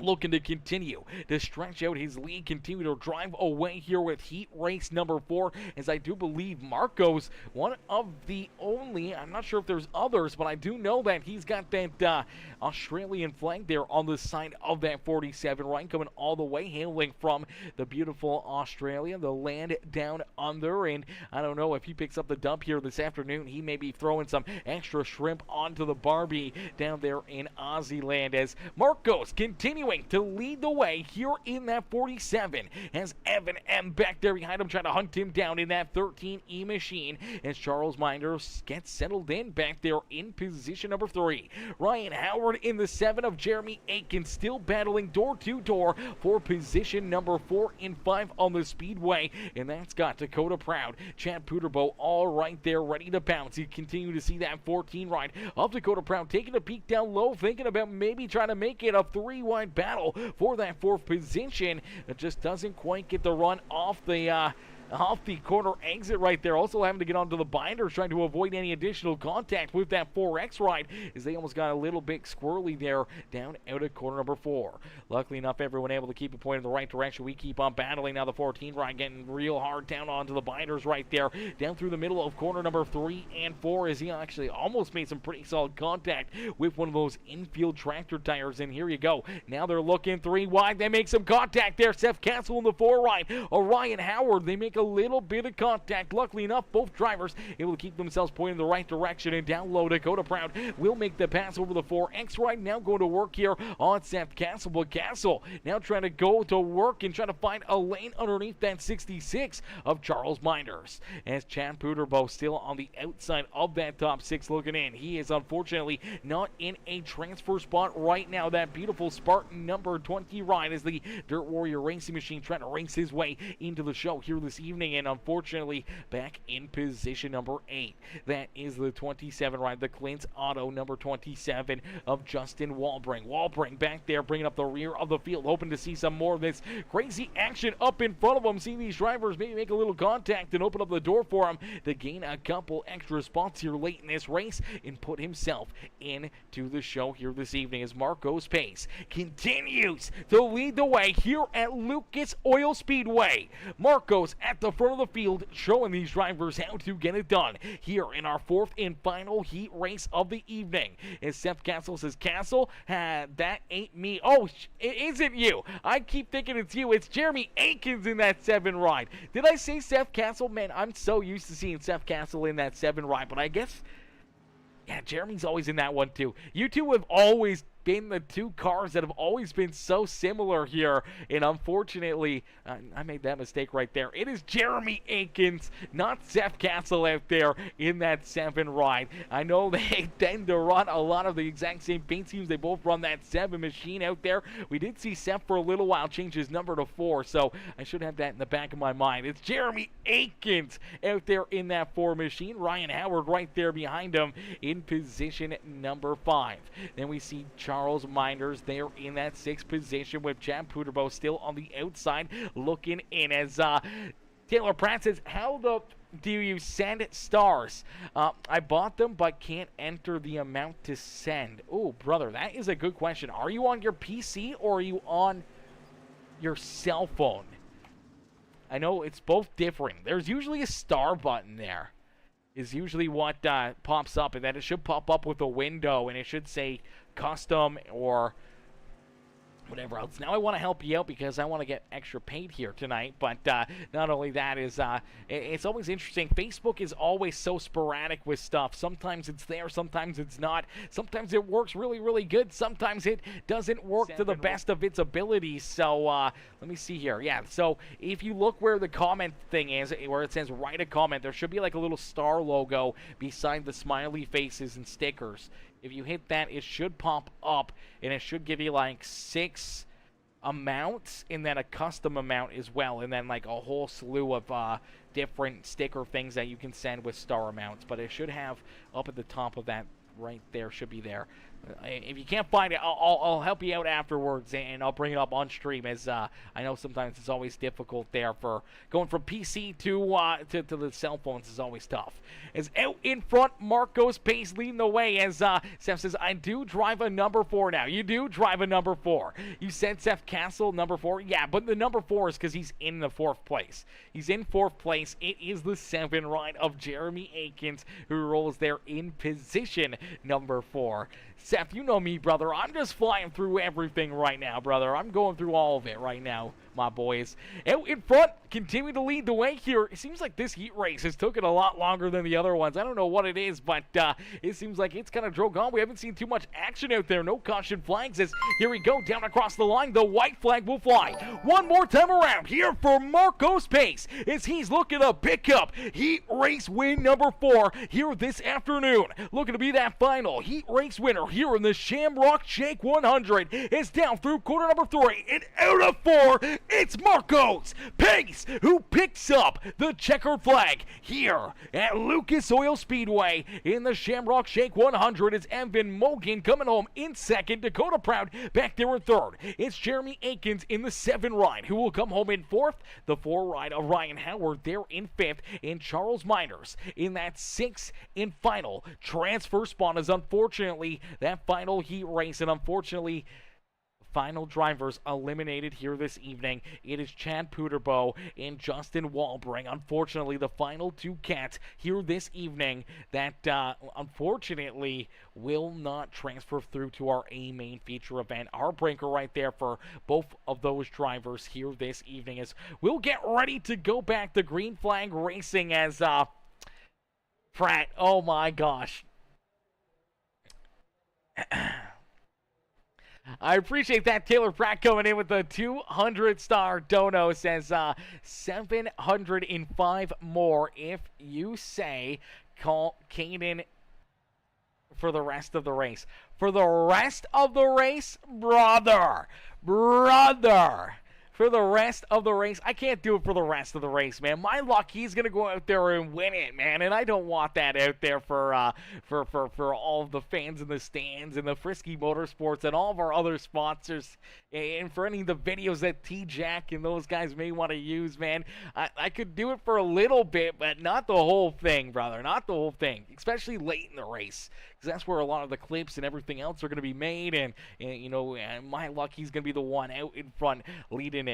looking to continue to stretch out his lead, continue to drive away here with heat race number 4, as I do believe Marco's one of the only, I'm not sure if there's others, but I do know that he's got that Australian flag there on the side of that 47 right, coming all the way, hailing from the beautiful Australia, the land down under. And I don't know if he picks up the dump here this afternoon, he may be throwing some extra shrimp onto the Barbie down there in Aussie land, as Marco's continuing to lead the way here in that 47, as Evan M back there behind him trying to hunt him down in that 13E machine, as Charles Minders gets settled in back there in position number 3. Ryan Howard in the 7 of Jeremy Aiken still battling door to door for position number 4 and 5 on the speedway, and that's got Dakota Proud, Chad Puderbo all right there ready to bounce. You continue to see that 14 ride of Dakota Proud taking a peek down low, thinking about maybe trying to make it a 3-wide battle for that 4th position. It just doesn't quite get the run off the corner exit right there. Also having to get onto the binders, trying to avoid any additional contact with that 4X ride, as they almost got a little bit squirrely there down out of corner number 4. Luckily enough, everyone able to keep it pointed in the right direction. We keep on battling. Now the 14 ride getting real hard down onto the binders right there, down through the middle of corner number 3 and 4, as he actually almost made some pretty solid contact with one of those infield tractor tires. And here you go. Now they're looking 3 wide. They make some contact there. Seth Castle in the 4 ride. Orion Howard, they make a little bit of contact. Luckily enough, both drivers able to keep themselves pointed in the right direction, and down low Dakota Proud will make the pass over the 4X ride. Now going to work here on Seth Castle, but Castle now trying to go to work and trying to find a lane underneath that 66 of Charles Minders, as Chad Puderbo still on the outside of that top 6 looking in. He is unfortunately not in a transfer spot right now. That beautiful Spartan number 20 ride is the Dirt Warrior Racing Machine trying to race his way into the show here this evening, and unfortunately back in position number 8. That is the 27 ride, the Clint's Auto number 27 of Justin Walbring. Walbring back there bringing up the rear of the field, hoping to see some more of this crazy action up in front of him. Seeing these drivers maybe make a little contact and open up the door for him to gain a couple extra spots here late in this race and put himself into the show here this evening, as Marco's Pace continues to lead the way here at Lucas Oil Speedway. Marco's at the front of the field, showing these drivers how to get it done here in our 4th and final heat race of the evening. As Seth Castle says, Castle, that ain't me. Oh, it isn't you. I keep thinking it's you. It's Jeremy Aikens in that 7 ride. Did I say Seth Castle? Man, I'm so used to seeing Seth Castle in that 7 ride, but I guess, yeah, Jeremy's always in that one too. You two have always been the 2 cars that have always been so similar here, and unfortunately I made that mistake right there. It is Jeremy Aikens, not Seth Castle out there in that 7 ride. I know they tend to run a lot of the exact same paint schemes. They both run that 7 machine out there. We did see Seth for a little while change his number to 4, so I should have that in the back of my mind. It's Jeremy Aikens out there in that 4 machine. Ryan Howard right there behind him in position number 5. Then we see Charles Minders there in that 6th position, with Chad Puderbo still on the outside looking in, as Taylor Pratt says, how do you send stars? I bought them but can't enter the amount to send. Oh, brother, that is a good question. Are you on your PC or are you on your cell phone? I know it's both different. There's usually a star button there, is usually what pops up, and then it should pop up with a window, and it should say custom or whatever else. Now I want to help you out because I want to get extra paid here tonight. But not only that is, it's always interesting. Facebook is always so sporadic with stuff. Sometimes it's there, sometimes it's not. Sometimes it works really, really good. Sometimes it doesn't work to the best of its abilities. So let me see here. Yeah, so if you look where the comment thing is, where it says write a comment, there should be like a little star logo beside the smiley faces and stickers. If you hit that, it should pop up, and it should give you like 6 amounts, and then a custom amount as well, and then like a whole slew of different sticker things that you can send with star amounts. But it should have up at the top of that right there, should be there. If you can't find it, I'll help you out afterwards, and I'll bring it up on stream, as I know sometimes it's always difficult there for going from PC to the cell phones is always tough. As out in front, Marcos Pace leading the way, as Seth says, I do drive a number 4 now. You do drive a number 4. You said Seth Castle, number 4? Yeah, but the number 4 is because he's in the 4th place. He's in 4th place. It is the 7 ride of Jeremy Akins, who rolls there in position number 4. Seth, you know me, brother. I'm just flying through everything right now, brother. I'm going through all of it right now, my boys. Out in front, continue to lead the way here. It seems like this heat race has taken a lot longer than the other ones. I don't know what it is, but it seems like it's kind of drug on. We haven't seen too much action out there. No caution flags, as here we go down across the line. The white flag will fly one more time around here for Marcos Pace, as he's looking to pick up heat race win number 4 here this afternoon. Looking to be that final heat race winner here in the Shamrock Shake 100. It's down through quarter number 3, and out of 4, it's Marcos Pace who picks up the checkered flag here at Lucas Oil Speedway in the Shamrock Shake 100. It's Evan Mogan coming home in 2nd. Dakota Proud back there in 3rd. It's Jeremy Akins in the 7 ride who will come home in 4th. The 4 ride of Ryan Howard there in 5th, and Charles Miners in that 6th and final transfer spot, is unfortunately that final heat race, and unfortunately final drivers eliminated here this evening. It is Chad Puderbo and Justin Walbring. Unfortunately, the final 2 cats here this evening that unfortunately will not transfer through to our A main feature event. Heartbreaker right there for both of those drivers here this evening, as we'll get ready to go back to green flag racing, as Pratt, oh my gosh. I appreciate that. Taylor Pratt coming in with the 200-star dono. Says 705 more if you say call Caden for the rest of the race. For the rest of the race, brother. For the rest of the race. I can't do it for the rest of the race, man. My luck, he's going to go out there and win it, man. And I don't want that out there for all of the fans in the stands and the Frisky Motorsports and all of our other sponsors. And for any of the videos that T-Jack and those guys may want to use, man. I could do it for a little bit, but not the whole thing, brother. Not the whole thing. Especially late in the race. Because that's where a lot of the clips and everything else are going to be made. And you know, my luck, he's going to be the one out in front leading it.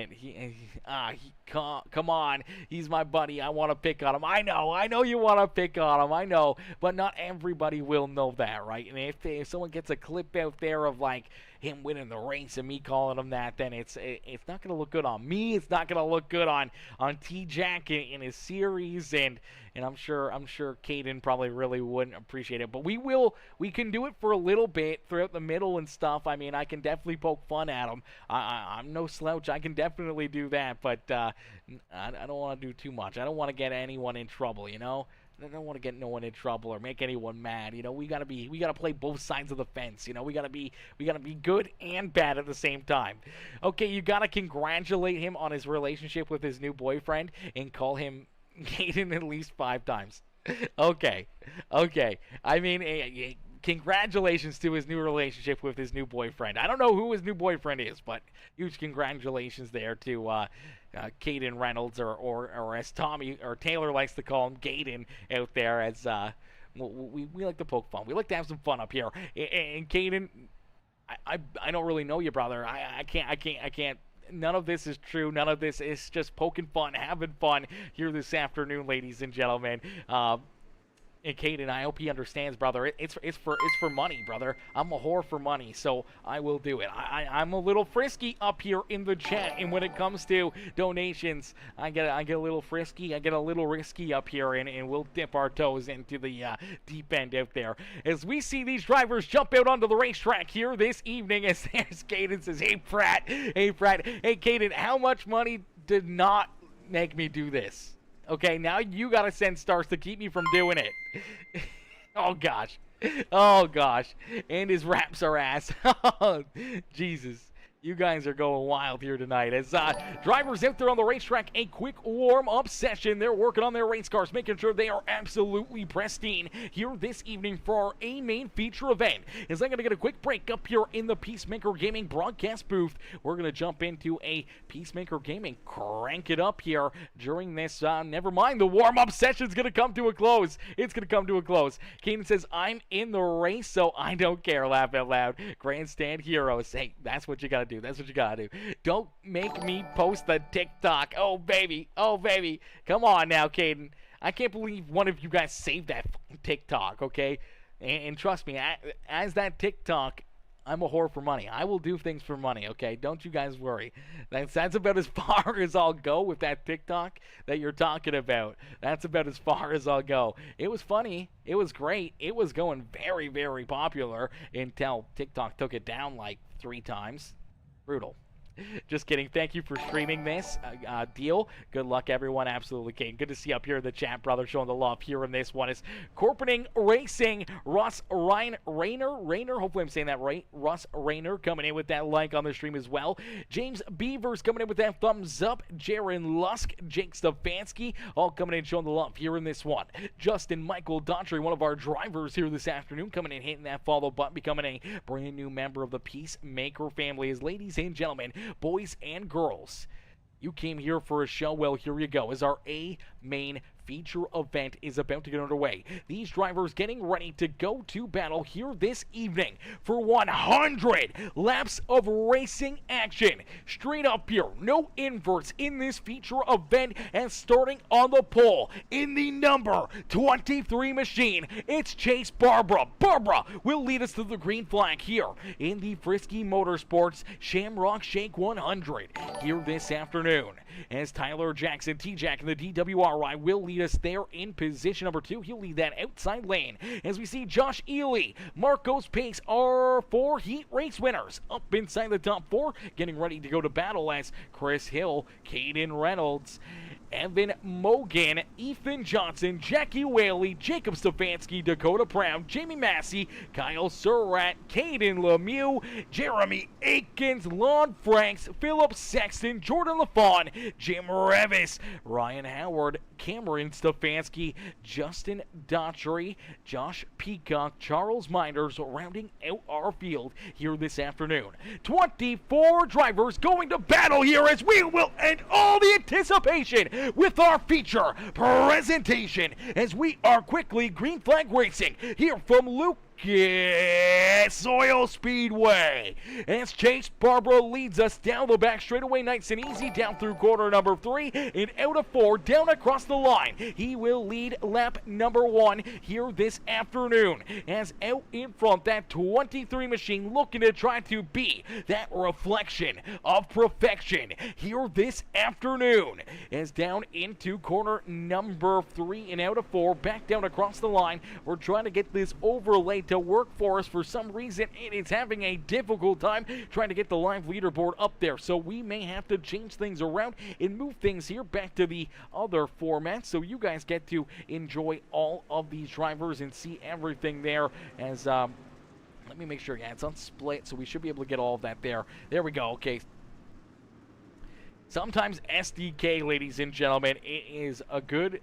Come on. He's my buddy. I want to pick on him. I know you want to pick on him. I know. But not everybody will know that, right? And if someone gets a clip out there of, like, him winning the race and me calling him that, then it's not going to look good on me. It's not going to look good on T-Jack in his series, and I'm sure Caden probably really wouldn't appreciate it. But we can do it for a little bit throughout the middle and stuff. I mean, I can definitely poke fun at him. I'm no slouch. I can definitely do that, but I don't want to do too much. I don't want to get anyone in trouble, you know? I don't want to get no one in trouble or make anyone mad. You know, we gotta play both sides of the fence. You know, we gotta be good and bad at the same time. Okay, you gotta congratulate him on his relationship with his new boyfriend and call him Caden at least 5 times. Okay. I mean, congratulations to his new relationship with his new boyfriend. I don't know who his new boyfriend is, but huge congratulations there to Caden Reynolds, or as Tommy or Taylor likes to call him, Gaden out there, as we like to poke fun. We like to have some fun up here. And Caden, I don't really know you, brother. I can't. None of this is true. None of this is just poking fun, having fun here this afternoon, ladies and gentlemen. And Caden, I hope he understands, brother. It's for money, brother. I'm a whore for money, so I will do it. I'm a little frisky up here in the chat, and when it comes to donations, I get a little frisky, I get a little risky up here, and we'll dip our toes into the deep end out there. As we see these drivers jump out onto the racetrack here this evening, as there's Caden says, "Hey Pratt, hey Pratt, hey Caden, how much money did not make me do this?" Okay, now you gotta send stars to keep me from doing it. Oh gosh. Oh gosh. And his raps are ass. Jesus. You guys are going wild here tonight. As drivers out there on the racetrack, a quick warm-up session. They're working on their race cars, making sure they are absolutely pristine here this evening for our A-Main feature event. As I'm going to get a quick break up here in the Peacemaker Gaming broadcast booth, we're going to jump into a Peacemaker Gaming. Crank it up here during this. Never mind, the warm-up session's going to come to a close. It's going to come to a close. Kaden says, "I'm in the race, so I don't care." Laugh out loud. Grandstand heroes. Hey, that's what you got to do. That's what you gotta do. Don't make me post the TikTok. Oh, baby. Oh, baby. Come on now, Caden. I can't believe one of you guys saved that TikTok, okay? And trust me, as that TikTok, I'm a whore for money. I will do things for money, okay? Don't you guys worry. That's about as far as I'll go with that TikTok that you're talking about. That's about as far as I'll go. It was funny. It was great. It was going very, very popular until TikTok took it down like 3 times. Brutal. Just kidding. Thank you for streaming this deal. Good luck, everyone. Absolutely, Kane. Good to see you up here in the chat, brother. Showing the love here in this one is Corporating Racing. Russ Rayner. Hopefully I'm saying that right. Russ Rayner coming in with that like on the stream as well. James Beavers coming in with that thumbs up. Jaron Lusk, Jake Stefanski, all coming in showing the love here in this one. Justin Michael Daughtry, one of our drivers here this afternoon, coming in hitting that follow button, becoming a brand new member of the Peacemaker family. As ladies and gentlemen, boys and girls, you came here for a show. Well, here you go, as our A-Main feature event is about to get underway. These drivers getting ready to go to battle here this evening for 100 laps of racing action. Straight up here, no inverts in this feature event, and starting on the pole in the number 23 machine, it's Chase Barbara. Barbara will lead us to the green flag here in the Frisky Motorsports Shamrock Shake 100 here this afternoon. As Tyler Jackson, T-Jack, and the DWRI will lead us there in position number 2. He'll lead that outside lane. As we see Josh Ely, Marcos Pace are 4 heat race winners up inside the top 4, getting ready to go to battle as Chris Hill, Caden Reynolds, Evan Mogan, Ethan Johnson, Jackie Whaley, Jacob Stefanski, Dakota Brown, Jamie Massey, Kyle Surratt, Caden Lemieux, Jeremy Aikens, Lon Franks, Philip Sexton, Jordan LaFawn, Jim Revis, Ryan Howard, Cameron Stefanski, Justin Daughtry, Josh Peacock, Charles Minders, rounding out our field here this afternoon. 24 drivers going to battle here as we will end all the anticipation with our feature presentation as we are quickly green flag racing here from Lucas Oil Speedway. As Chase Barbara leads us down the back straightaway nice and easy, down through corner number 3 and out of 4, down across the line. He will lead lap number 1 here this afternoon. As out in front, that 23 machine looking to try to be that reflection of perfection here this afternoon. As down into corner number 3 and out of 4, back down across the line, we're trying to get this overlay to work for us. For some reason, it's having a difficult time trying to get the live leaderboard up there, so we may have to change things around and move things here back to the other format so you guys get to enjoy all of these drivers and see everything there. As let me make sure, yeah, it's on split, so we should be able to get all of that there. There we go. Okay, sometimes SDK, ladies and gentlemen, it is a good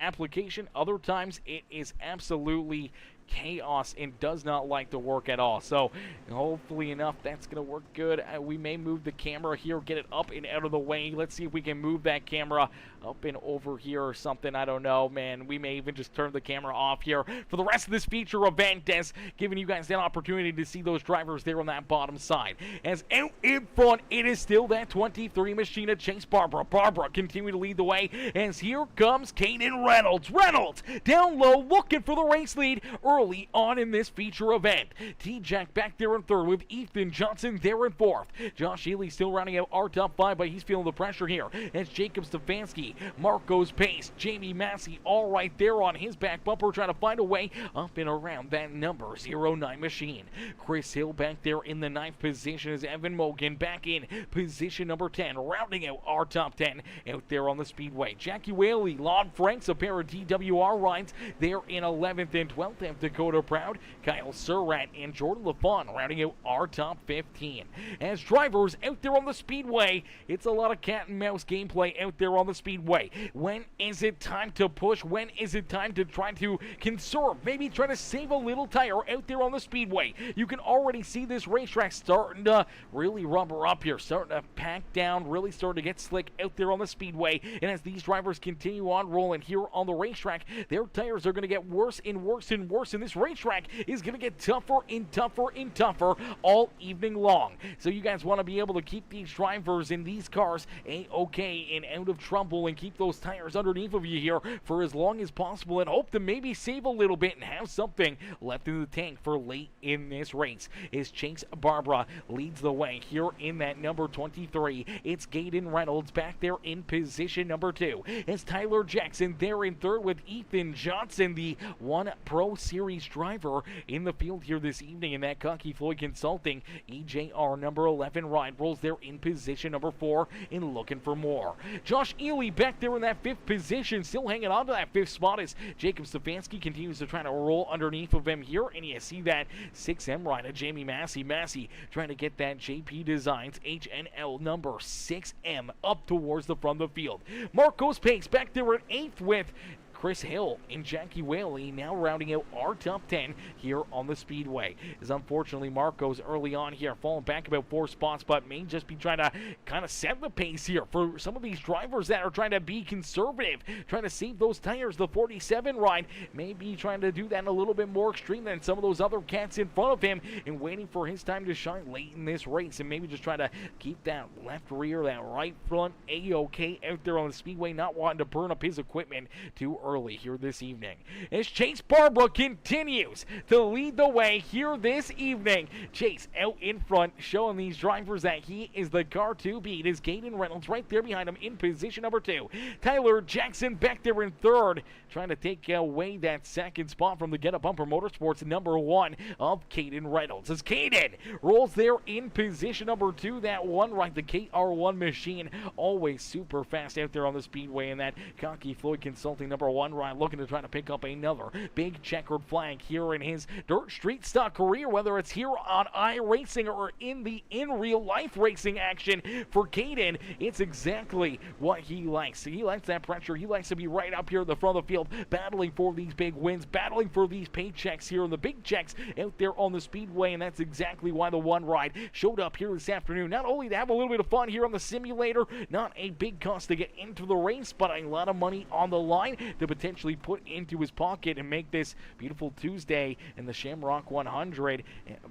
application. Other times it is absolutely chaos and does not like to work at all. So hopefully enough, that's going to work good. We may move the camera here, get it up and out of the way. Let's see if we can move that camera up and over here or something. I don't know, man. We may even just turn the camera off here for the rest of this feature event, as giving you guys that opportunity to see those drivers there on that bottom side. As out in front, it is still that 23 machine of Chase Barbara. Barbara continue to lead the way as here comes Caden Reynolds. Reynolds down low looking for the race lead early on in this feature event. T-Jack back there in third with Ethan Johnson there in fourth. Josh Ely still rounding out our top five, but he's feeling the pressure here as Jacob Stefanski, Marco's Pace, Jamie Massey all right there on his back bumper trying to find a way up and around that number 09 machine. Chris Hill back there in the 9th position as Evan Mogan back in position number 10, rounding out our top 10 out there on the speedway. Jackie Whaley, Lon Franks, a pair of DWR rides there in 11th and 12th. Have Dakota Proud, Kyle Surratt, and Jordan LaFon rounding out our top 15. As drivers out there on the speedway, it's a lot of cat and mouse gameplay out there on the speedway. When is it time to push? When is it time to try to conserve? Maybe try to save a little tire out there on the speedway. You can already see this racetrack starting to really rubber up here, starting to pack down, really starting to get slick out there on the speedway. And as these drivers continue on rolling here on the racetrack, their tires are going to get worse and worse and worse, and this racetrack is going to get tougher and tougher and tougher all evening long. So you guys want to be able to keep these drivers in these cars A-okay and out of trouble and keep those tires underneath of you here for as long as possible and hope to maybe save a little bit and have something left in the tank for late in this race. As Chase Barbara leads the way here in that number 23. It's Caden Reynolds back there in position number 2. As Tyler Jackson there in third with Ethan Johnson, the one Pro Series driver in the field here this evening in that Cocky Floyd Consulting EJR number 11 ride rolls there in position number 4 and looking for more. Josh Ely back there in that 5th position, still hanging on to that 5th spot as Jacob Stefanski continues to try to roll underneath of him here, and you see that 6M ride of Jamie Massey. Massey trying to get that JP Designs HNL number 6M up towards the front of the field. Marco's Pace back there at 8th with Chris Hill and Jackie Whaley now rounding out our top 10 here on the speedway. As unfortunately Marco's early on here falling back about 4 spots, but may just be trying to kind of set the pace here for some of these drivers that are trying to be conservative, trying to save those tires. The 47 ride may be trying to do that a little bit more extreme than some of those other cats in front of him and waiting for his time to shine late in this race, and maybe just trying to keep that left rear, that right front A-okay out there on the speedway, not wanting to burn up his equipment too early here this evening. As Chase Barbara continues to lead the way here this evening. Chase out in front, showing these drivers that he is the car to beat. Is Caden Reynolds right there behind him in position number 2. Tyler Jackson back there in third, trying to take away that 2nd spot from the Get Up Bumper Motorsports number 1 of Caden Reynolds. As Caden rolls there in position number 2, that one right, the KR1 machine, always super fast out there on the speedway, and that Cocky Floyd Consulting number 1 ride looking to try to pick up another big checkered flag here in his dirt street stock career, whether it's here on iRacing or in real life racing action. For Caden, it's exactly what he likes. He likes that pressure. He likes to be right up here in the front of the field, battling for these big wins, battling for these paychecks here, and the big checks out there on the speedway, and that's exactly why the one ride showed up here this afternoon. Not only to have a little bit of fun here on the simulator, not a big cost to get into the race, but a lot of money on the line to potentially put into his pocket and make this beautiful Tuesday in the Shamrock 100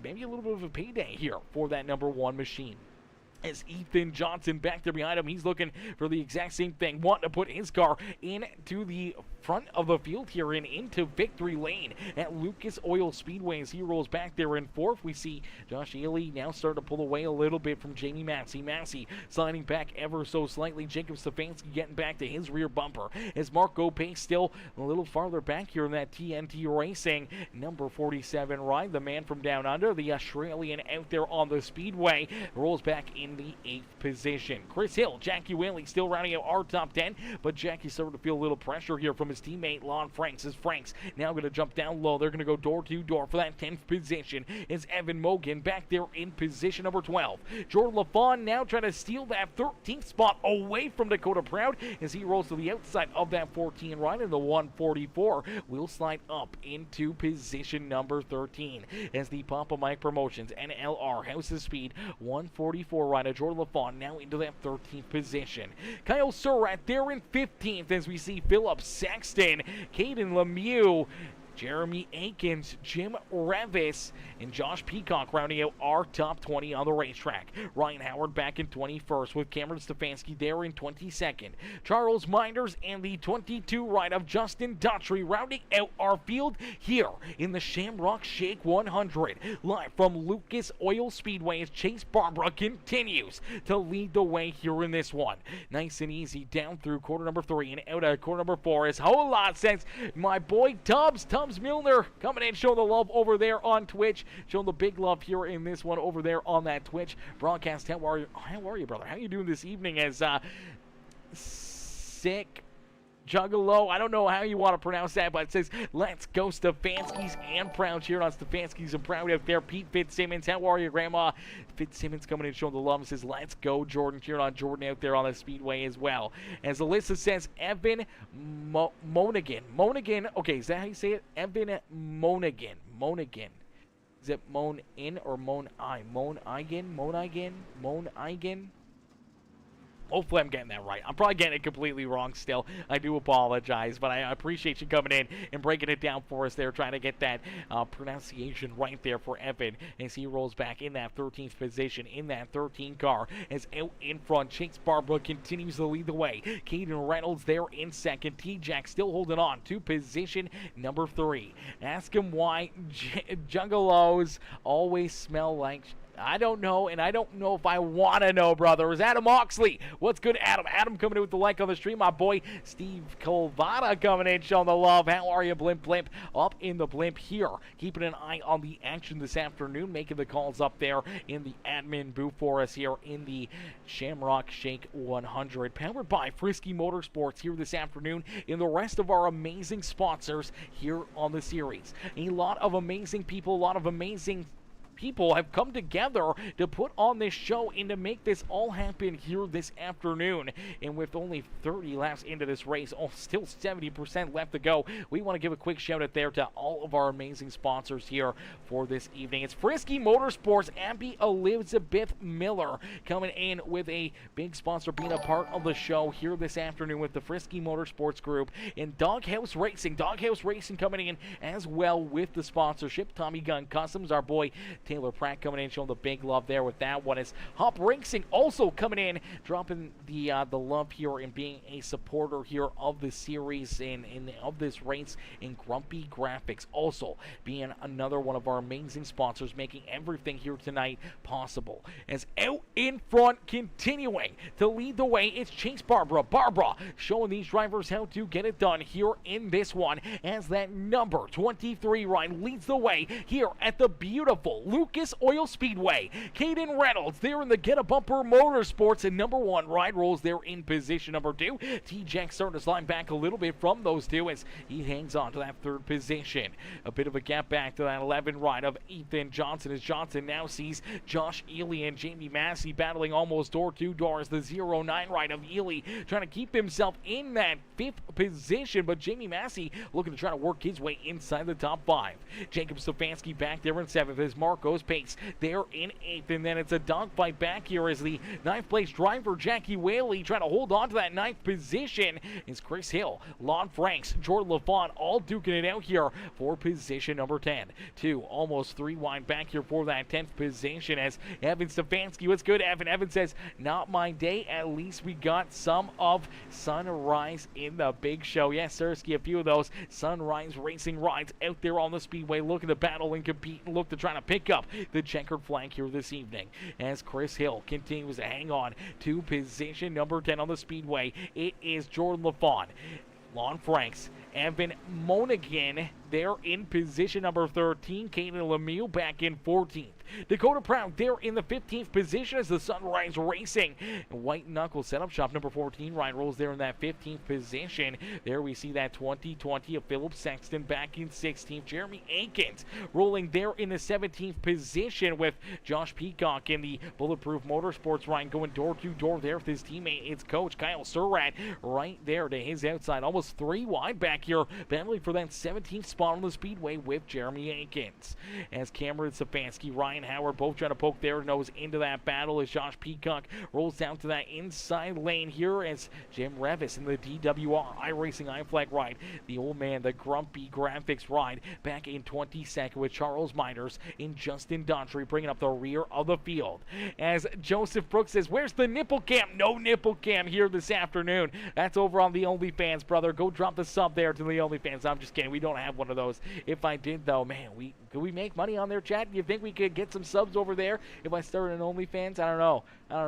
maybe a little bit of a payday here for that number 1 machine. As Ethan Johnson back there behind him, he's looking for the exact same thing, wanting to put his car into the front of the field here and into victory lane at Lucas Oil Speedway. As he rolls back there in 4th, we see Josh Ely now starting to pull away a little bit from Jamie Massey. Massey sliding back ever so slightly. Jacob Stefanski getting back to his rear bumper. As Marco Pace still a little farther back here in that TNT Racing number 47 ride. The man from down under, the Australian out there on the speedway, rolls back in the 8th position. Chris Hill, Jackie Whaley still rounding out our top 10, but Jackie starting to feel a little pressure here from his his teammate Lon Franks. As Franks now going to jump down low. They're going to go door to door for that 10th position. Is Evan Mogan back there in position number 12. Jordan LaFawn now trying to steal that 13th spot away from Dakota Proud as he rolls to the outside of that 14 ride, and the 144 will slide up into position number 13 as the Papa Mike Promotions NLR House of Speed 144 rider Jordan LaFawn now into that 13th position. Kyle Surratt there in 15th as we see Philip Sexton, Caden Lemieux, Jeremy Akins, Jim Revis, and Josh Peacock rounding out our top 20 on the racetrack. Ryan Howard back in 21st with Cameron Stefanski there in 22nd. Charles Minders and the 22 ride of Justin Daughtry rounding out our field here in the Shamrock Shake 100. Live from Lucas Oil Speedway as Chase Barbara continues to lead the way here in this one. Nice and easy down through quarter number 3 and out of quarter number 4 is whole lot sense. My boy Tubbs Milner coming in, showing the love over there on Twitch, showing the big love here in this one over there on that Twitch broadcast. How are you, brother? How you doing this evening? As sick Juggalo, I don't know how you want to pronounce that, but it says, let's go Stefanski's and Proud, cheering on Stefanski's and Proud out there. Pete Fitzsimmons, how are you, Grandma? Fitzsimmons coming in, showing the love, and says, let's go Jordan, cheering on Jordan out there on the Speedway as well. As Alyssa says, Evan Monaghan, okay, is that how you say it? Evan Monaghan. Is it Moan-in or Moan-I? Moan-Igen? Hopefully I'm getting that right. I'm probably getting it completely wrong still. I do apologize, but I appreciate you coming in and breaking it down for us there, trying to get that pronunciation right there for Evan as he rolls back in that 13th position in that 13 car. As out in front, Chase Barbara continues to lead the way. Caden Reynolds there in second. T-Jack still holding on to position number 3. Ask him why juggalos always smell like... I don't know, and I don't know if I want to know, brother. Is Adam Oxley? What's good, Adam? Adam coming in with the like on the stream. My boy Steve Colvada coming in, showing the love. How are you, Blimp? Up in the Blimp here. Keeping an eye on the action this afternoon, making the calls up there in the admin booth for us here in the Shamrock Shake 100. Powered by Frisky Motorsports here this afternoon and the rest of our amazing sponsors here on the series. A lot of amazing people, a lot of amazing people have come together to put on this show and to make this all happen here this afternoon. And with only 30 laps into this race, still 70% left to go, we want to give a quick shout out there to all of our amazing sponsors here for this evening. It's Frisky Motorsports, Abby Elizabeth Miller coming in with a big sponsor, being a part of the show here this afternoon with the Frisky Motorsports Group, and Doghouse Racing coming in as well with the sponsorship. Tommy Gun Customs, our boy Taylor Pratt coming in, showing the big love there with that one. Is Hupp Racing also coming in, dropping the love here and being a supporter here of the series and of this race. In Grumpy Graphix also being another one of our amazing sponsors, making everything here tonight possible. As out in front, continuing to lead the way, it's Chase Barbara showing these drivers how to get it done here in this one, as that number 23 ride leads the way here at the beautiful Lucas Oil Speedway. Caden Reynolds there in the Get a Bumper Motorsports, and number 1 ride rolls there in position number 2. T-Jack starting to slide back a little bit from those two as he hangs on to that 3rd position. A bit of a gap back to that 11 ride of Ethan Johnson, as Johnson now sees Josh Ely and Jamie Massey battling almost door to door as the 09 ride of Ely trying to keep himself in that 5th position, but Jamie Massey looking to try to work his way inside the top 5. Jacob Stefanski back there in 7th as Marcos Pace there in 8th, and then it's a dogfight back here as the 9th place driver Jackie Whaley trying to hold on to that 9th position is Chris Hill, Lon Franks, Jordan LaFawn all duking it out here for position number 10. 2 almost 3 wide back here for that 10th position as Evan Stefanski. What's good, Evan? Evan says, not my day, at least we got some of Sunrise in the big show. Yes, Sirski, a few of those Sunrise Racing rides out there on the Speedway looking to battle and compete and look to try to pick up the checkered flag here this evening as Chris Hill continues to hang on to position number 10 on the Speedway. It is Jordan LaFawn, Lon Franks, Evan Monaghan there in position number 13. Caden Lemieux back in 14th. Dakota Proud there in the 15th position as the Sunrise Racing. White Knuckle setup shop number 14. Ryan rolls there in that 15th position. There we see that 2020 of Philip Sexton back in 16th. Jeremy Akins rolling there in the 17th position with Josh Peacock in the Bulletproof Motorsports. Ryan going door to door there with his teammate, its coach Kyle Surratt, right there to his outside, almost 3 wide back here, battling for that 17th spot on the speedway with Jeremy Akins. As Cameron Stefanski, Ryan Howard both trying to poke their nose into that battle as Josh Peacock rolls down to that inside lane here as Jim Revis in the DWR iRacing iFlag ride. The old man, the grumpy Graphix ride back in 22nd with Charles Miners in Justin Daughtry bringing up the rear of the field. As Joseph Brooks says, where's the nipple cam? No nipple cam here this afternoon. That's over on the OnlyFans, brother. Go drop the sub there to the OnlyFans. I'm just kidding. We don't have one of those. If I did, though, man, could we make money on their chat? Do you think we could get some subs over there if I started an OnlyFans? I don't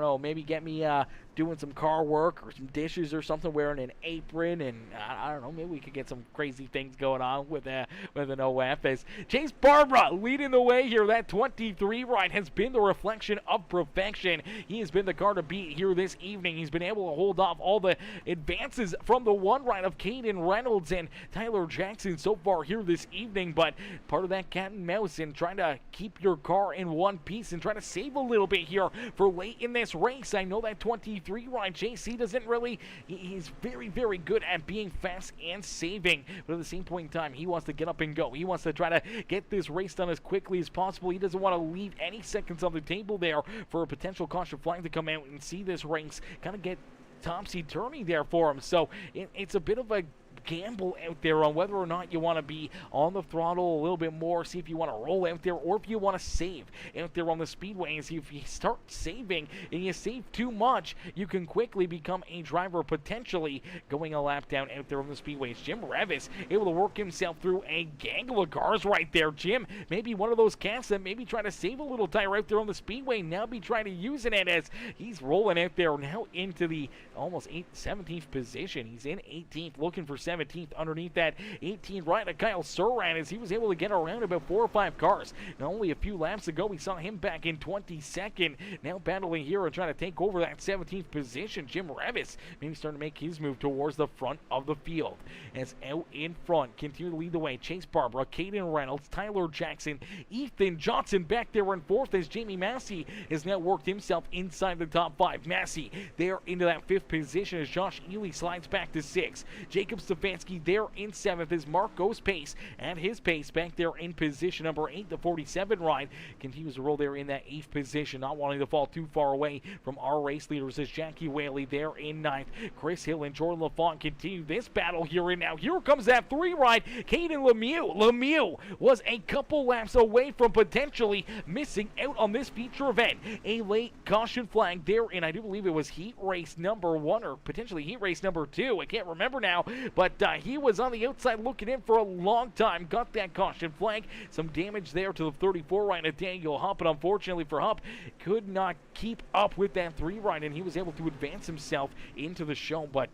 know. Maybe get me doing some car work or some dishes or something, wearing an apron, and I don't know, maybe we could get some crazy things going on with an OF. As Chase Barbara leading the way here, that 23 ride has been the reflection of perfection. He has been the car to beat here this evening. He's been able to hold off all the advances from the 1 ride of Caden Reynolds and Tyler Jackson so far here this evening, but part of that cat and mouse and trying to keep your car in one piece and try to save a little bit here for late in this race. I know that 23 ride JC doesn't really, he's very, very good at being fast and saving, but at the same point in time, he wants to get up and go. He wants to try to get this race done as quickly as possible. He doesn't want to leave any seconds on the table there for a potential caution flag to come out and see this race kind of get topsy-turvy there for him. So it's a bit of a gamble out there on whether or not you want to be on the throttle a little bit more, see if you want to roll out there, or if you want to save out there on the speedway. And see if you start saving and you save too much, you can quickly become a driver potentially going a lap down out there on the speedways. Jim Revis able to work himself through a gang of cars right there. Jim, maybe one of those cats that maybe trying to save a little tire out there on the speedway, now be trying to use it as he's rolling out there now into the almost 17th position. He's in 18th, looking for 17th underneath that 18th right of Kyle Surratt as he was able to get around about 4 or 5 cars. Now, only a few laps ago, we saw him back in 22nd. Now battling here and trying to take over that 17th position. Jim Revis maybe starting to make his move towards the front of the field. As out in front, continue to lead the way, Chase Barbara, Caden Reynolds, Tyler Jackson, Ethan Johnson back there in 4th as Jamie Massey has now worked himself inside the top 5. Massey there into that 5th position as Josh Ely slides back to 6. Jacob Stefanski there in 7th as Mark goes pace at his pace back there in position number 8. The 47 ride continues to roll there in that 8th position, not wanting to fall too far away from our race leaders as Jackie Whaley there in 9th. Chris Hill and Jordan LaFont continue this battle here and now. Here comes that 3 ride, Caden Lemieux. Lemieux was a couple laps away from potentially missing out on this feature event. A late caution flag there, and I do believe it was heat race number 1 or potentially heat race number 2. I can't remember now, but he was on the outside looking in for a long time. Got that caution flag. Some damage there to the 34 ride of Daniel Hupp, and unfortunately for Hupp, could not keep up with that 3 ride, and he was able to advance himself into the show. But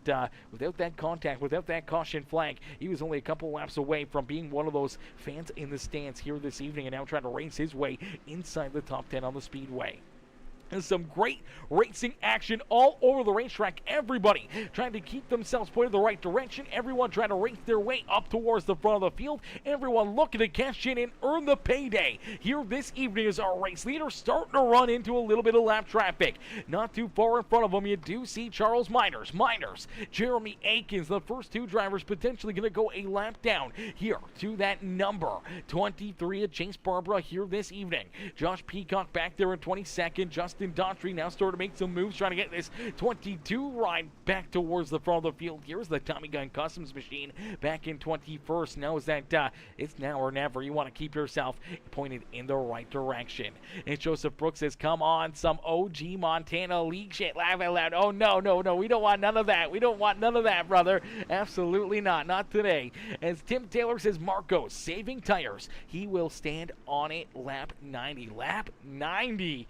without that contact, without that caution flag, he was only a couple laps away from being one of those fans in the stands here this evening, and now trying to race his way inside the top 10 on the speedway. And some great racing action all over the racetrack. Everybody trying to keep themselves pointed the right direction. Everyone trying to race their way up towards the front of the field. Everyone looking to cash in and earn the payday. Here this evening is our race leader starting to run into a little bit of lap traffic. Not too far in front of him, you do see Charles Miners, Jeremy Akins, the first 2 drivers potentially going to go a lap down here to that number 23 at Chase Barbara here this evening. Josh Peacock back there in 22nd. Justin Daughtry now starting to make some moves, trying to get this 22 ride back towards the front of the field. Here's the Tommy Gun Customs machine back in 21st. Now is that it's now or never. You want to keep yourself pointed in the right direction. And Joseph Brooks says, come on, some OG Montana League shit. Laugh out loud. Oh, no. We don't want none of that. We don't want none of that, brother. Absolutely not. Not today. As Tim Taylor says, Marcos saving tires. He will stand on it lap 90. Lap 90.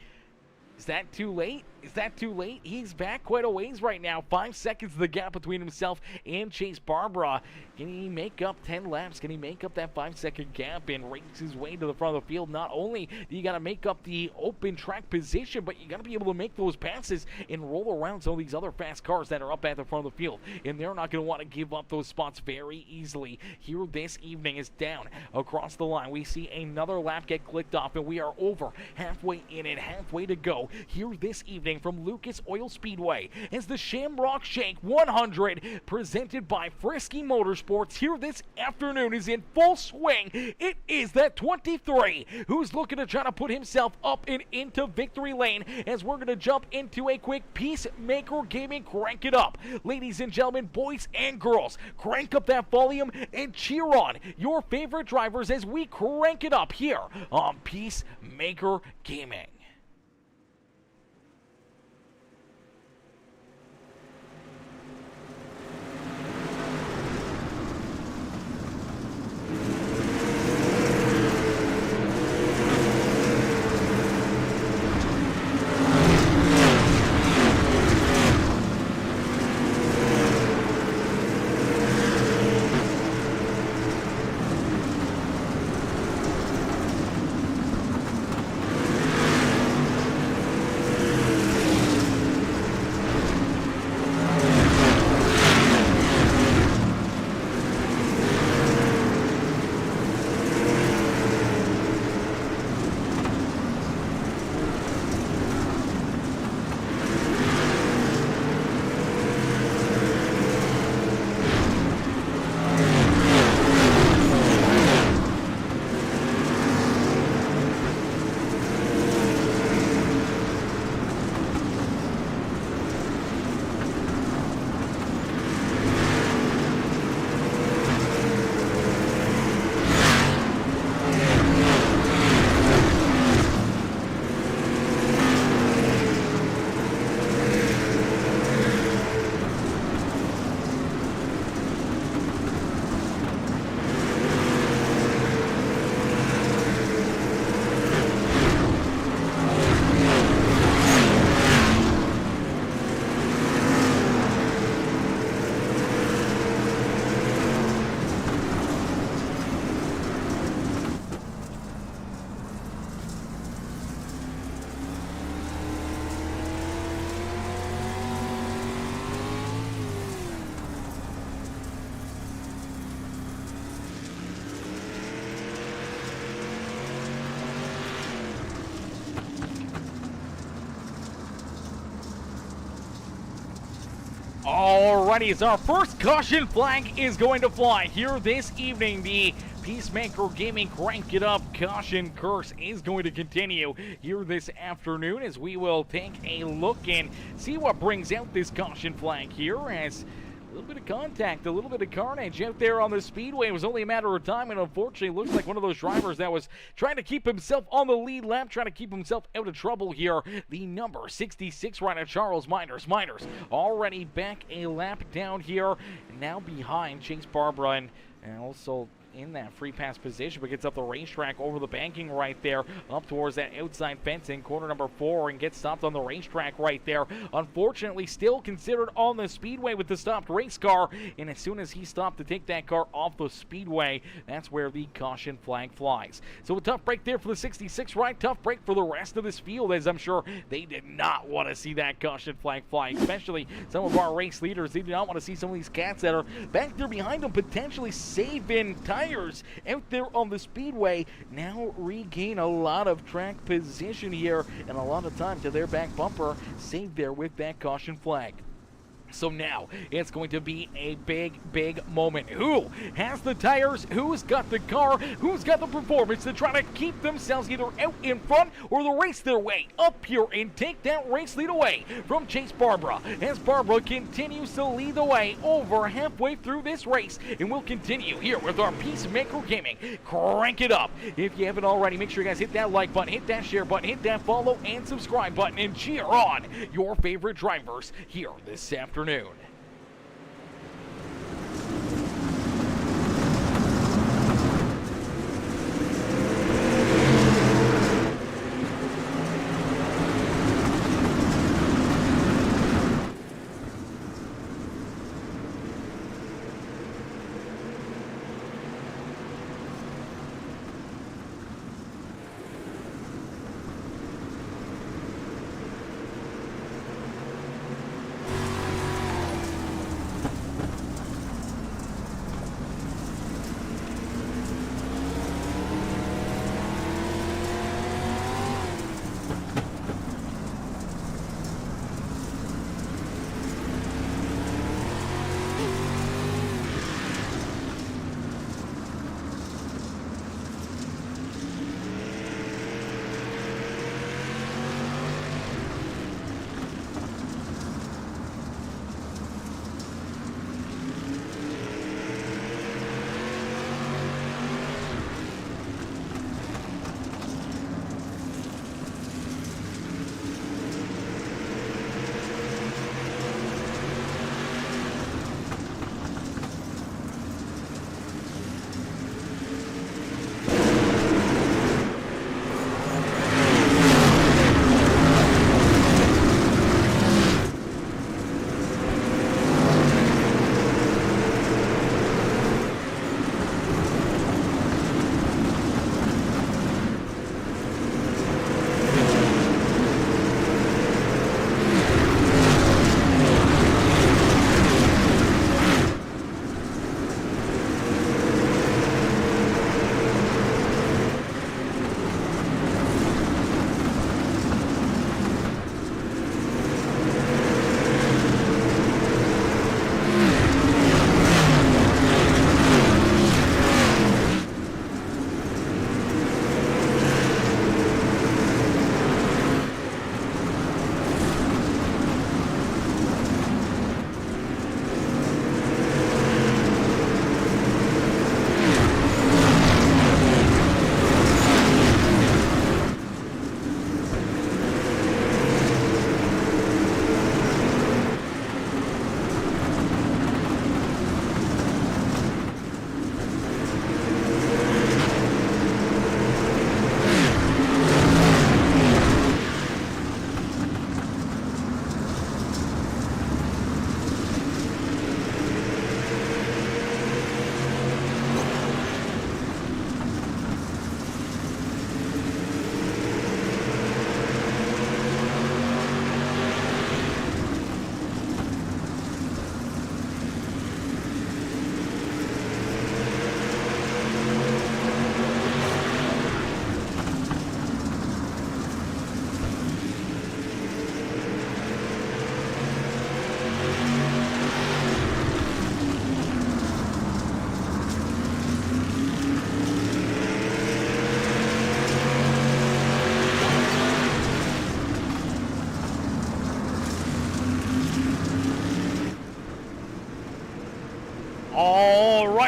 Is that too late? Is that too late? He's back quite a ways right now. 5 seconds the gap between himself and Chase Barbara. Can he make up 10 laps? Can he make up that 5-second gap and race his way to the front of the field? Not only do you got to make up the open track position, but you got to be able to make those passes and roll around some of these other fast cars that are up at the front of the field. And they're not going to want to give up those spots very easily. Here this evening is down across the line. We see another lap get clicked off, and we are over halfway in and halfway to go here this evening from Lucas Oil Speedway as the Shamrock Shake 100 presented by Frisky Motorsports here this afternoon is in full swing. It is that 23 who's looking to try to put himself up and into victory lane as we're going to jump into a quick Peacemaker Gaming Crank It Up. Ladies and gentlemen, boys and girls, crank up that volume and cheer on your favorite drivers as we crank it up here on Peacemaker Gaming. Alrighty, as our first caution flag is going to fly here this evening. The Peacemaker Gaming Crank It Up caution curse is going to continue here this afternoon as we will take a look and see what brings out this caution flag here as a little bit of contact, a little bit of carnage out there on the speedway. It was only a matter of time, and unfortunately looks like one of those drivers that was trying to keep himself on the lead lap, trying to keep himself out of trouble here. The number 66 rider, Charles Miners. Miners already back a lap down here, now behind Chase Barbara and also in that free pass position, but gets up the racetrack over the banking right there, up towards that outside fence in corner number 4 and gets stopped on the racetrack right there. Unfortunately, still considered on the speedway with the stopped race car, and as soon as he stopped to take that car off the speedway, that's where the caution flag flies. So a tough break there for the 66 ride, tough break for the rest of this field, as I'm sure they did not want to see that caution flag fly, especially some of our race leaders. They did not want to see some of these cats that are back there behind them potentially saving tires out there on the speedway now regain a lot of track position here and a lot of time to their back bumper, saved there with that caution flag. So now it's going to be a big, big moment. Who has the tires? Who's got the car? Who's got the performance to try to keep themselves either out in front or to race their way up here and take that race lead away from Chase Barbara as Barbara continues to lead the way over halfway through this race. And we'll continue here with our Peacemaker Gaming. Crank it up. If you haven't already, make sure you guys hit that like button, hit that share button, hit that follow and subscribe button, and cheer on your favorite drivers here this afternoon.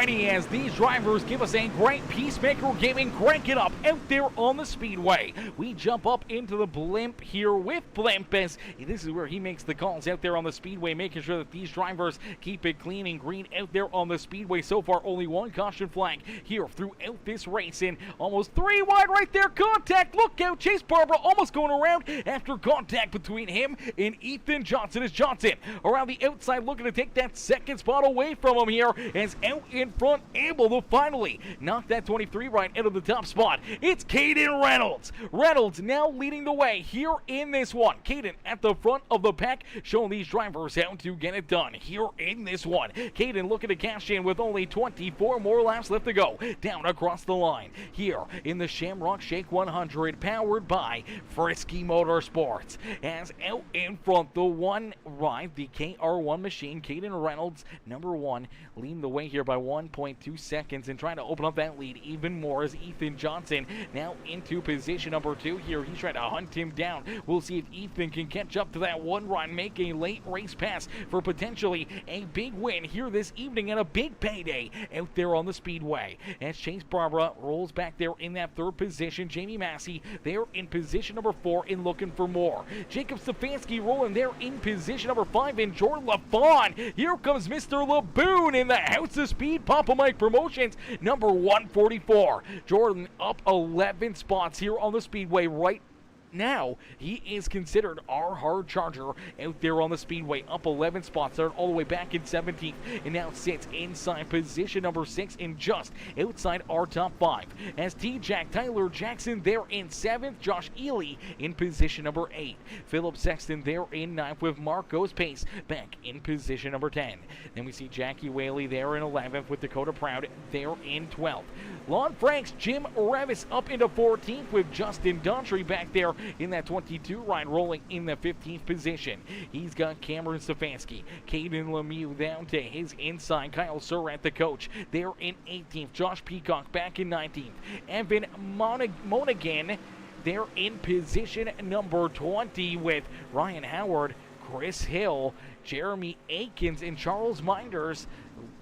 Alrighty, as these drivers give us a great Peacemaker Gaming crank it up out there on the speedway. We jump up into the blimp here with Blimp, as this is where he makes the calls out there on the speedway, making sure that these drivers keep it clean and green out there on the speedway. So far, only one caution flag here throughout this race, and almost 3 wide right there. Contact, look out, Chase Barbara almost going around after contact between him and Ethan Johnson, as Johnson around the outside looking to take that second spot away from him here, as out in front, able to finally knock that 23 right out of the top spot. It's Caden Reynolds. Reynolds now leading the way here in this one. Caden at the front of the pack, showing these drivers how to get it done here in this one. Caden looking to cash in with only 24 more laps left to go down across the line here in the Shamrock Shake 100, powered by Frisky Motorsports. As out in front, the one ride, the KR1 machine, Caden Reynolds, number 1, leading the way here by 1.2 seconds and trying to open up that lead even more, as Ethan Johnson now into position number 2 here. He's trying to hunt him down. We'll see if Ethan can catch up to that one ride, make a late race pass for potentially a big win here this evening and a big payday out there on the speedway. As Chase Barbara rolls back there in that 3rd position, Jamie Massey there in position number 4 and looking for more. Jacob Stefanski rolling there in position number 5, and Jordan LaFawn. Here comes Mr. Laboon in the House of Speed Papa Mike Promotions, number 144. Jordan up 11 spots here on the speedway right now. He is considered our hard charger out there on the speedway, up 11 spots, started all the way back in 17th, and now sits inside position number 6 and just outside our top 5. As T-Jack Tyler Jackson there in 7th, Josh Ely in position number 8. Philip Sexton there in 9th, with Marcos Pace back in position number 10. Then we see Jackie Whaley there in 11th, with Dakota Proud there in 12th. Lon Franks, Jim Revis up into 14th, with Justin Daughtry back there in that 22 ride, rolling in the 15th position. He's got Cameron Stefanski, Caden Lemieux down to his inside, Kyle Surratt the coach there in 18th, Josh Peacock back in 19th, Evan Monaghan there in position number 20, with Ryan Howard, Chris Hill, Jeremy Akins, and Charles Minders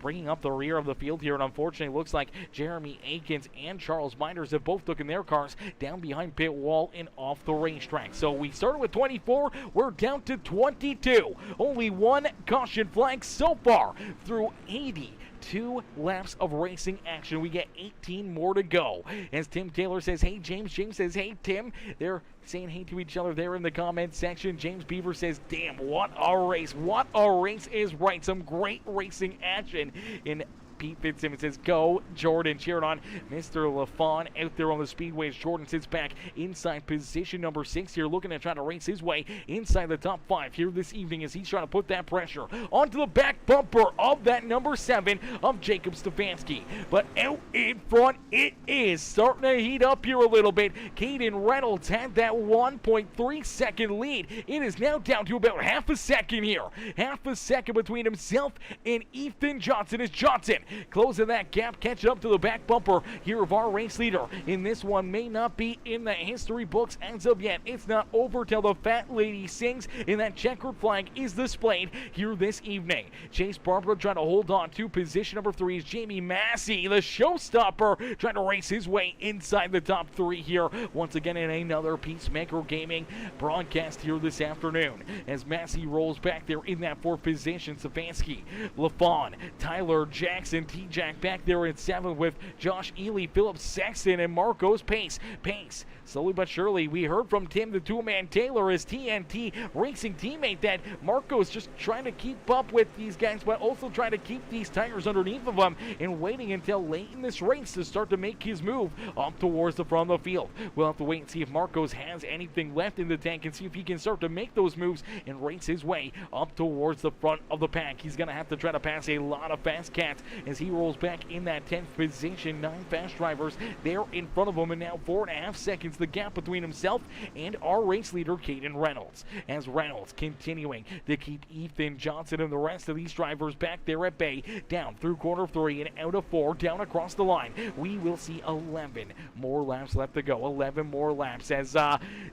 bringing up the rear of the field here. And unfortunately, looks like Jeremy Akins and Charles Minders have both taken their cars down behind pit wall and off the racetrack. So we started with 24, we're down to 22. Only one caution flag so far through 82 laps of racing action. We get 18 more to go. As Tim Taylor says, hey James, James says, hey Tim. They're saying hey to each other there in the comment section. James Beaver says, damn, what a race. What a race is right. Some great racing action in Pete Fitzsimmons says, go Jordan, cheering on Mr. LaFawn out there on the speedway as Jordan sits back inside position number 6 here, looking to try to race his way inside the top 5 here this evening, as he's trying to put that pressure onto the back bumper of that number 7 of Jacob Stefanski. But out in front, it is starting to heat up here a little bit. Caden Reynolds had that 1.3 second lead. It is now down to about half a second here. Half a second between himself and Ethan Johnson, as Johnson closing that gap, catching up to the back bumper here of our race leader. In this one may not be in the history books as of yet. It's not over till the fat lady sings and that checkered flag is displayed here this evening. Chase Barbara trying to hold on to position number 3 is Jamie Massey, the showstopper, trying to race his way inside the top 3 here once again in another Peacemaker Gaming broadcast here this afternoon. As Massey rolls back there in that 4th position, Stefanski, LaFawn, Tyler Jackson, T-Jack back there in 7th with Josh Ely, Philip Sexton, and Marcos Pace. Pace, slowly but surely, we heard from Tim the Two-Man Taylor, his TNT Racing teammate, that Marcos just trying to keep up with these guys, but also trying to keep these tires underneath of him and waiting until late in this race to start to make his move up towards the front of the field. We'll have to wait and see if Marcos has anything left in the tank and see if he can start to make those moves and race his way up towards the front of the pack. He's going to have to try to pass a lot of fast cats as he rolls back in that 10th position. 9 fast drivers there in front of him, and now 4.5 seconds the gap between himself and our race leader, Caden Reynolds. As Reynolds continuing to keep Ethan Johnson and the rest of these drivers back there at bay, down through corner 3 and out of 4, down across the line. We will see 11 more laps left to go. 11 more laps as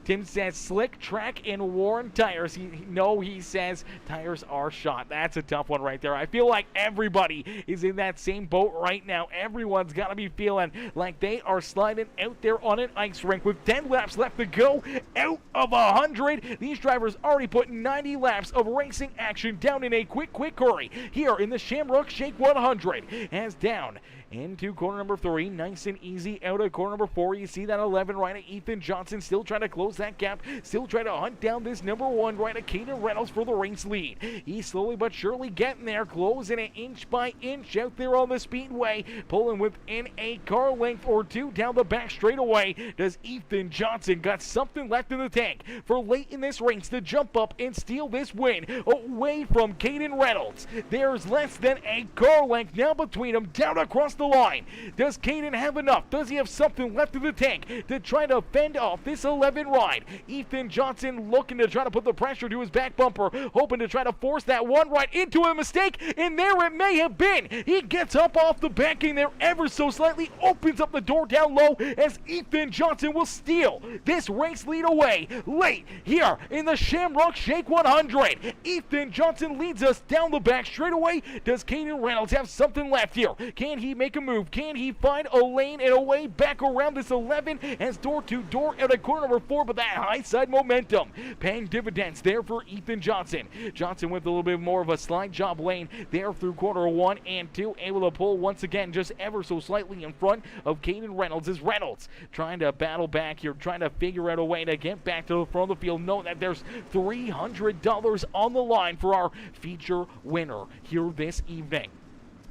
Tim says slick track and worn tires. He says tires are shot. That's a tough one right there. I feel like everybody is in that same boat right now. Everyone's got to be feeling like they are sliding out there on an ice rink with 10 laps left to go out of 100. These drivers already put 90 laps of racing action down in a quick hurry here in the Shamrock Shake 100. As down into corner number 3, nice and easy out of corner number 4. You see that 11 rider Ethan Johnson still trying to close that gap, still trying to hunt down this number 1 rider Caden Reynolds for the race lead. He's slowly but surely getting there, closing it inch by inch out there on the speedway, pulling within a car length or 2 down the back straightaway. Does Ethan Johnson got something left in the tank for late in this race to jump up and steal this win away from Caden Reynolds? There's less than a car length now between them down across the line. Does Caden have enough? Does he have something left in the tank to try to fend off this 11 ride? Ethan Johnson looking to try to put the pressure to his back bumper, hoping to try to force that one right into a mistake, and there it may have been. He gets up off the backing there ever so slightly, opens up the door down low as Ethan Johnson will steal this race lead away late here in the Shamrock Shake 100. Ethan Johnson leads us down the back straightaway. Does Caden Reynolds have something left here? Can he make a move? Can he find a lane and a way back around this 11 as door to door out of corner number 4, but that high side momentum paying dividends there for Ethan Johnson. Johnson with a little bit more of a slide job lane there through corner 1 and 2, able to pull once again just ever so slightly in front of Caden Reynolds as Reynolds trying to battle back here, trying to figure out a way to get back to the front of the field. Know that there's $300 on the line for our feature winner here this evening.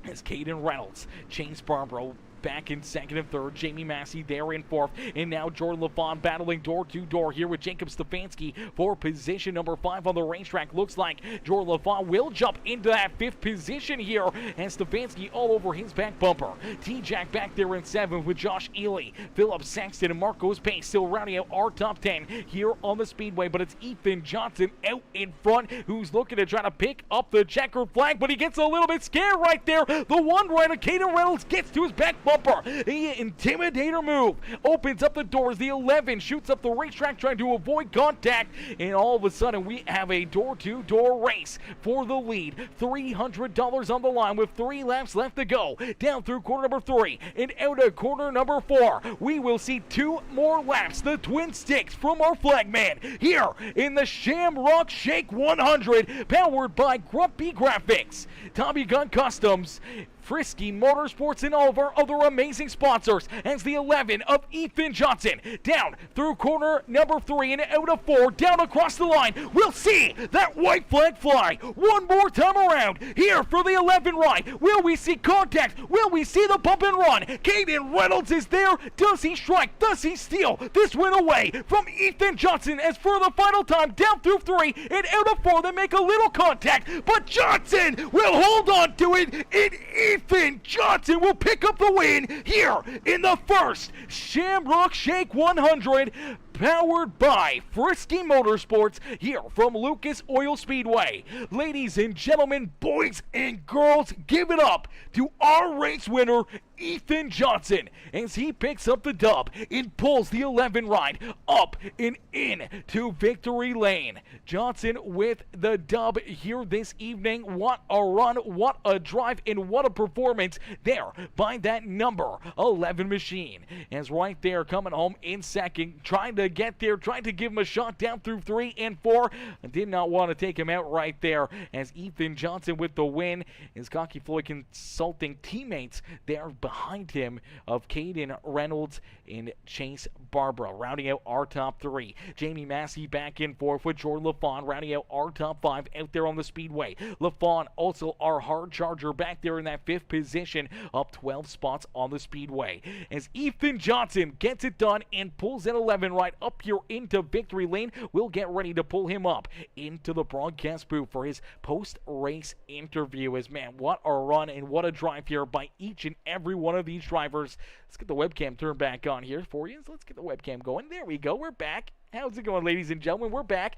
As Caden Reynolds, Chase Barbaro back in second and third, Jamie Massey there in fourth, and now Jordan LaFawn battling door to door here with Jacob Stefanski for position number 5 on the racetrack. Looks like Jordan LaFawn will jump into that 5th position here, and Stefanski all over his back bumper. T-Jack back there in 7th with Josh Ely, Philip Saxton, and Marcos Pace still rounding out our top 10 here on the speedway, but it's Ethan Johnson out in front who's looking to try to pick up the checkered flag, but he gets a little bit scared right there. The one rider, Caden Reynolds, gets to his back bumper. The intimidator move opens up the doors. The 11 shoots up the racetrack trying to avoid contact, and all of a sudden we have a door-to-door race for the lead. $300 on the line with 3 laps left to go. Down through corner number 3 and out of corner number 4. We will see 2 more laps. The twin sticks from our flagman here in the Shamrock Shake 100, powered by Grumpy Graphix, Tommy Gun Customs, Frisky, Motorsports, and all of our other amazing sponsors, as the 11 of Ethan Johnson down through corner number 3 and out of 4, down across the line. We'll see that white flag fly one more time around here for the 11 ride. Will we see contact? Will we see the bump and run? Caden Reynolds is there. Does he strike? Does he steal this win away from Ethan Johnson as for the final time down through 3 and out of 4? They make a little contact, but Johnson will hold on to it, and Ethan Johnson will pick up the win here in the first Shamrock Shake 100, powered by Frisky Motorsports here from Lucas Oil Speedway. Ladies and gentlemen, boys and girls, give it up to our race winner, Ethan Johnson, as he picks up the dub and pulls the 11 ride up and in to victory lane. Johnson with the dub here this evening. What a run, what a drive, and what a performance there by that number 11 machine. As right there coming home in second, trying to get there, trying to give him a shot down through 3 and 4. Did not want to take him out right there, as Ethan Johnson with the win. His Cocky Floyd consulting teammates there behind him of Caden Reynolds and Chase Barbara, rounding out our top 3. Jamie Massey back in 4th with Jordan LaFawn, rounding out our top 5 out there on the speedway. LaFawn also our hard charger back there in that 5th position, up 12 spots on the speedway. As Ethan Johnson gets it done and pulls that 11 right up here into victory lane, we'll get ready to pull him up into the broadcast booth for his post-race interview. As man, what a run and what a drive here by each and every one of these drivers. Let's get the webcam turned back on here for you. So let's get the webcam going. There we go. We're back. How's it going, ladies and gentlemen? We're back.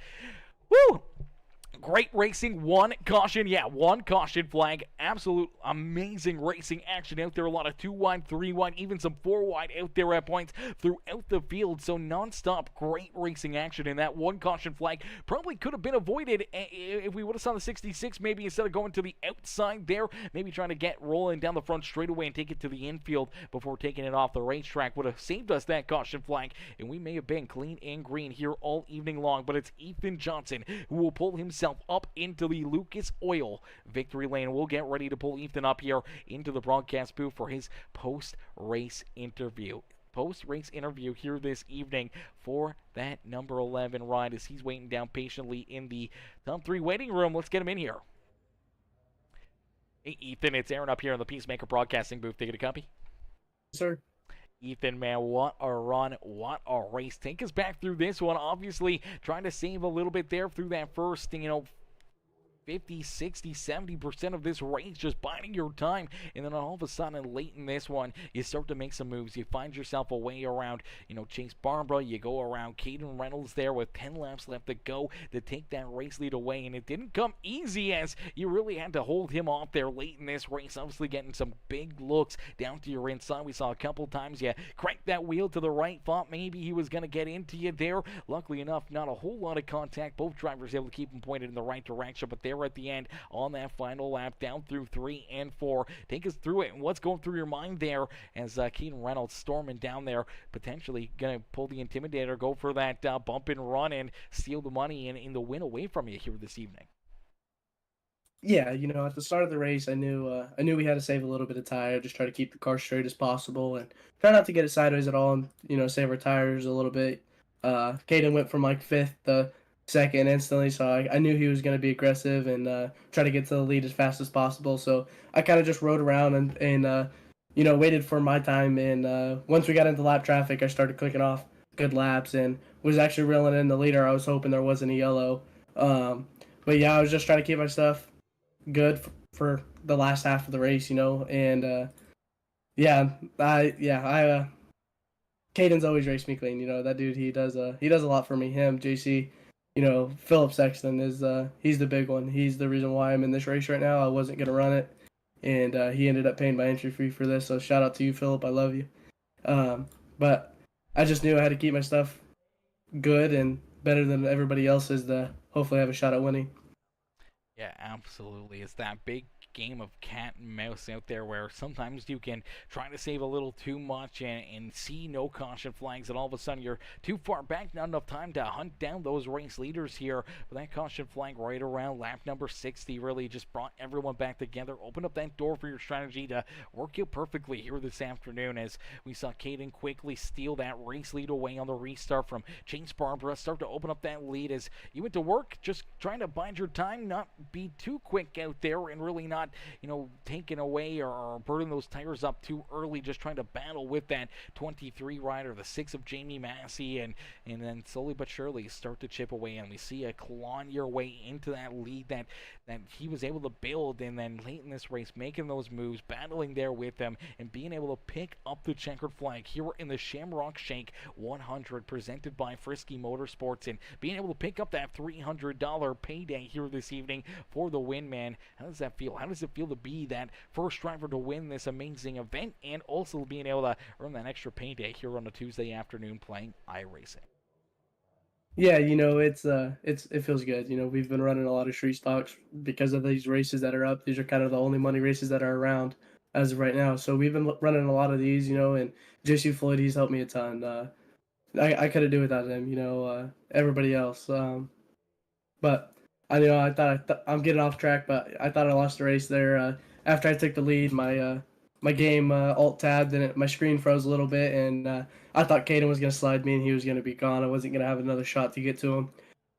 Woo! Great racing, one caution, one caution flag. Absolute amazing racing action out there. A lot of 2 wide, 3 wide, even some 4 wide out there at points throughout the field. So non-stop great racing action, and that one caution flag probably could have been avoided if we would have saw the 66, maybe instead of going to the outside there, maybe trying to get rolling down the front straightaway and take it to the infield before taking it off the racetrack would have saved us that caution flag, and we may have been clean and green here all evening long. But it's Ethan Johnson who will pull himself up into the Lucas Oil victory lane. We'll get ready to pull Ethan up here into the broadcast booth for his post-race interview here this evening for that number 11 ride as he's waiting down patiently in the top 3 waiting room. Let's get him in here. Hey, Ethan, it's Aaron up here in the Peacemaker Broadcasting booth. Take it a copy. Sir. Ethan, man, what a run, what a race. Take us back through this one. Obviously, trying to save a little bit there through that first, 50, 60, 70% of this race, just biding your time. And then all of a sudden, late in this one, you start to make some moves. You find yourself a way around, Chase Barbara. You go around Caden Reynolds there with 10 laps left to go to take that race lead away. And it didn't come easy as you really had to hold him off there late in this race. Obviously getting some big looks down to your inside. We saw a couple times you cranked that wheel to the right. Thought maybe he was going to get into you there. Luckily enough, not a whole lot of contact. Both drivers able to keep him pointed in the right direction. But there at the end on that final lap down through 3 and 4. Take us through it and what's going through your mind there as Keaton Reynolds storming down there, potentially going to pull the Intimidator, go for that bump and run and steal the money and in the win away from you here this evening. Yeah, at the start of the race, I knew we had to save a little bit of tire, just try to keep the car straight as possible and try not to get it sideways at all and, save our tires a little bit. Caden went from like 5th to 2nd instantly, so I knew he was going to be aggressive and try to get to the lead as fast as possible. So I kind of just rode around and waited for my time. And once we got into lap traffic, I started clicking off good laps and was actually reeling in the leader. I was hoping there wasn't a yellow. But yeah, I was just trying to keep my stuff good for the last half of the race, and Caden's always raced me clean. That dude, he does a lot for me. Him, JC, Philip Sexton is he's the big one. He's the reason why I'm in this race right now. I wasn't gonna run it, and he ended up paying my entry fee for this. So shout out to you, Philip. I love you. But I just knew I had to keep my stuff good and better than everybody else's to hopefully have a shot at winning. Yeah, absolutely. It's that big game of cat and mouse out there where sometimes you can try to save a little too much and see no caution flags, and all of a sudden you're too far back, not enough time to hunt down those race leaders here. But that caution flag right around lap number 60 really just brought everyone back together, opened up that door for your strategy to work out perfectly here this afternoon as we saw Caden quickly steal that race lead away on the restart from Chase Barbara, start to open up that lead as you went to work, just trying to bide your time, not be too quick out there and really not taking away or burning those tires up too early, just trying to battle with that 23 rider, the 6 of Jamie Massey, and then slowly but surely start to chip away, and we see a clawing your way into that lead that he was able to build, and then late in this race making those moves, battling there with them, and being able to pick up the checkered flag here in the Shamrock Shake 100 presented by Frisky Motorsports, and being able to pick up that $300 payday here this evening for the win, man. How does that feel? How does it feel to be that first driver to win this amazing event and also being able to earn that extra payday here on a Tuesday afternoon playing iRacing? Yeah, it feels good. We've been running a lot of street stocks because of these races that are up. These are kind of the only money races that are around as of right now. So we've been running a lot of these, and JC Floyd, he's helped me a ton. I couldn't do it without him, everybody else. But I thought I'm getting off track, but I thought I lost the race there. After I took the lead, my game alt tabbed and my screen froze a little bit, and I thought Caden was gonna slide me and he was gonna be gone. I wasn't gonna have another shot to get to him.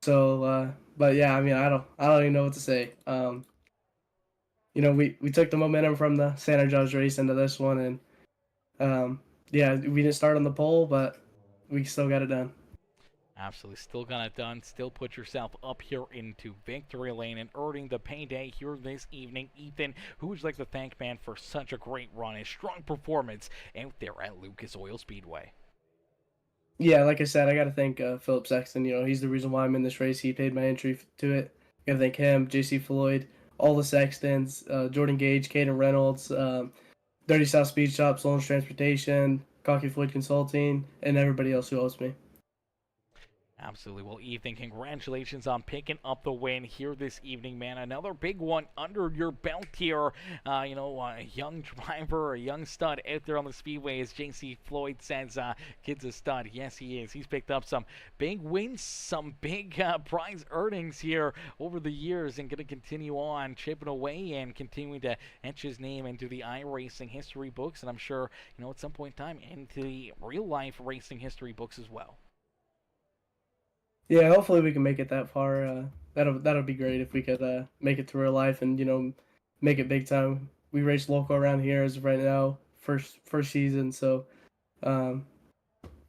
So, but yeah, I don't even know what to say. We took the momentum from the San Andreas race into this one, and yeah, we didn't start on the pole, but we still got it done. Absolutely. Still got it done. Still put yourself up here into victory lane and earning the payday here this evening. Ethan, who would you like to thank, man, for such a great run and strong performance out there at Lucas Oil Speedway? Yeah, like I said, I got to thank Philip Sexton. He's the reason why I'm in this race. He paid my entry to it. I think him, JC Floyd, all the Sextons, Jordan Gage, Caden Reynolds, Dirty South Speed Shop, Sloan's Transportation, Cocky Floyd Consulting, and everybody else who helps me. Absolutely. Well, Ethan, congratulations on picking up the win here this evening, man. Another big one under your belt here. A young driver, a young stud out there on the speedway, as JC Floyd says. Kid's a stud. Yes, he is. He's picked up some big wins, some big prize earnings here over the years, and going to continue on chipping away and continuing to etch his name into the iRacing history books, and I'm sure, at some point in time, into the real-life racing history books as well. Yeah, hopefully we can make it that far. That'll be great if we could make it to real life and make it big time. We race local around here as of right now, first season, so um,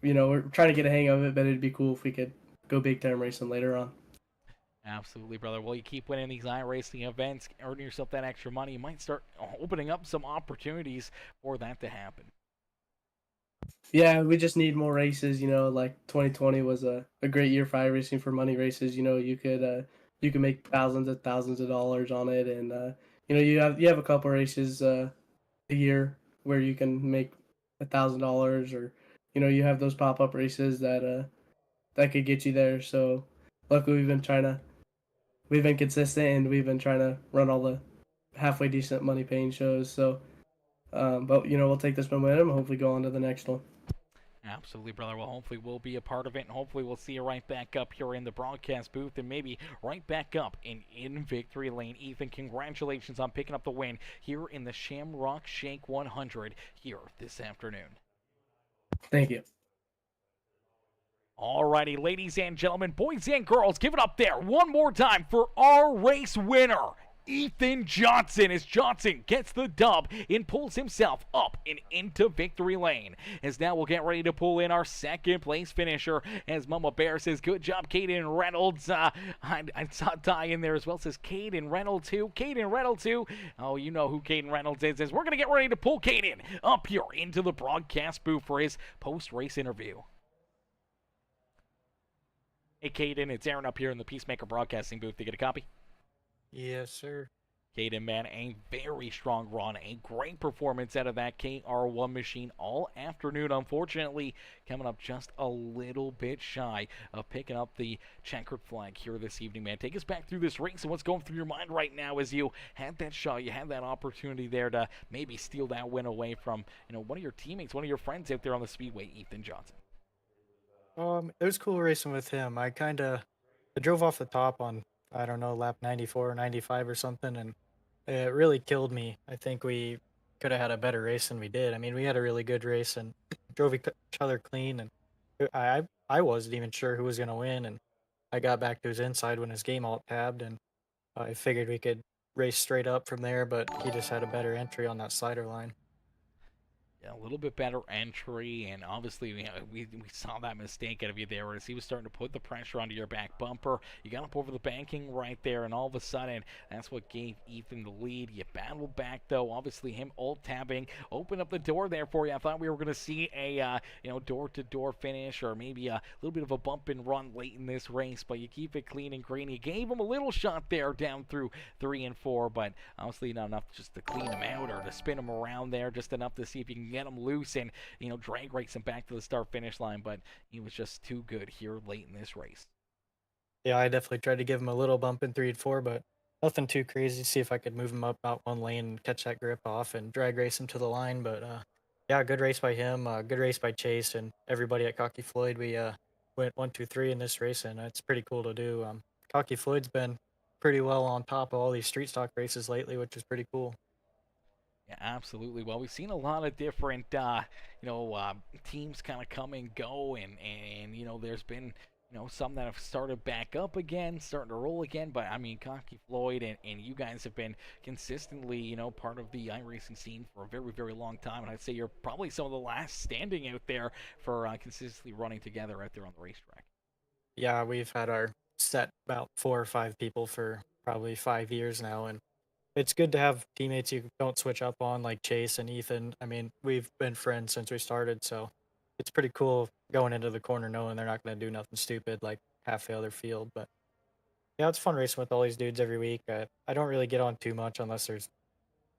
we're trying to get a hang of it. But it'd be cool if we could go big time racing later on. Absolutely, brother. Well, you keep winning these iRacing events, earning yourself that extra money. You might start opening up some opportunities for that to happen. Yeah, we just need more races. Like 2020 was a great year for iRacing for money races. You could make thousands of dollars on it, and you have a couple races a year where you can make $1,000, or you have those pop up races that could get you there. So luckily we've been consistent, and we've been trying to run all the halfway decent money paying shows. So but we'll take this momentum and hopefully go on to the next one. Absolutely, brother. Well, hopefully we'll be a part of it, and hopefully we'll see you right back up here in the broadcast booth, and maybe right back up in victory lane. Ethan, congratulations on picking up the win here in the Shamrock Shake 100 here this afternoon. Thank you. Alrighty, ladies and gentlemen, boys and girls, give it up there one more time for our race winner, Ethan Johnson, as Johnson gets the dub and pulls himself up and into victory lane. As now we'll get ready to pull in our second place finisher, as Mama Bear says, good job, Caden Reynolds. I saw Ty in there as well, says Caden Reynolds who? Caden Reynolds who? Oh, you know who Caden Reynolds is, as we're going to get ready to pull Caden up here into the broadcast booth for his post-race interview. Hey, Caden, it's Aaron up here in the Peacemaker Broadcasting booth. You get a copy? Yes, sir. Caden, man, a very strong run, a great performance out of that KR1 machine all afternoon. Unfortunately, coming up just a little bit shy of picking up the checkered flag here this evening, man. Take us back through this race and what's going through your mind right now as you had that shot, you had that opportunity there to maybe steal that win away from, one of your teammates, one of your friends out there on the speedway, Ethan Johnson. It was cool racing with him. I drove off the top on, I don't know, lap 94 or 95 or something, and it really killed me. I think we could have had a better race than we did. I mean, we had a really good race and drove each other clean, and I wasn't even sure who was gonna win, and I got back to his inside when his game alt tabbed, and I figured we could race straight up from there, but he just had a better entry on that slider line. A little bit better entry, and obviously we saw that mistake out of you there as he was starting to put the pressure onto your back bumper. You got up over the banking right there, and all of a sudden that's what gave Ethan the lead. You battled back though. Obviously him alt tabbing opened up the door there for you. I thought we were going to see a door-to-door finish, or maybe a little bit of a bump and run late in this race, but you keep it clean and green. You gave him a little shot there down through 3 and 4, but honestly not enough just to clean him out or to spin him around there, just enough to see if you can get him loose and drag race him back to the start finish line, but he was just too good here late in this race. Yeah, I definitely tried to give him a little bump in 3 and 4, but nothing too crazy. See if I could move him up out one lane and catch that grip off and drag race him to the line. But yeah, good race by him. Good race by Chase and everybody at Cocky Floyd. We went 1, 2, 3 in this race, and it's pretty cool to do. Cocky Floyd's been pretty well on top of all these street stock races lately, which is pretty cool. Yeah, absolutely. Well, we've seen a lot of different, teams kind of come and go, and there's been, some that have started back up again, starting to roll again. But I mean, Cocky Floyd and you guys have been consistently, part of the iRacing scene for a very, very long time, and I'd say you're probably some of the last standing out there for consistently running together out there on the racetrack. Yeah, we've had our set about 4 or 5 people for probably 5 years now, and it's good to have teammates you don't switch up on, like Chase and Ethan. I mean, we've been friends since we started, so it's pretty cool going into the corner knowing they're not going to do nothing stupid like half the other field. But Yeah, it's fun racing with all these dudes every week. I don't really get on too much unless there's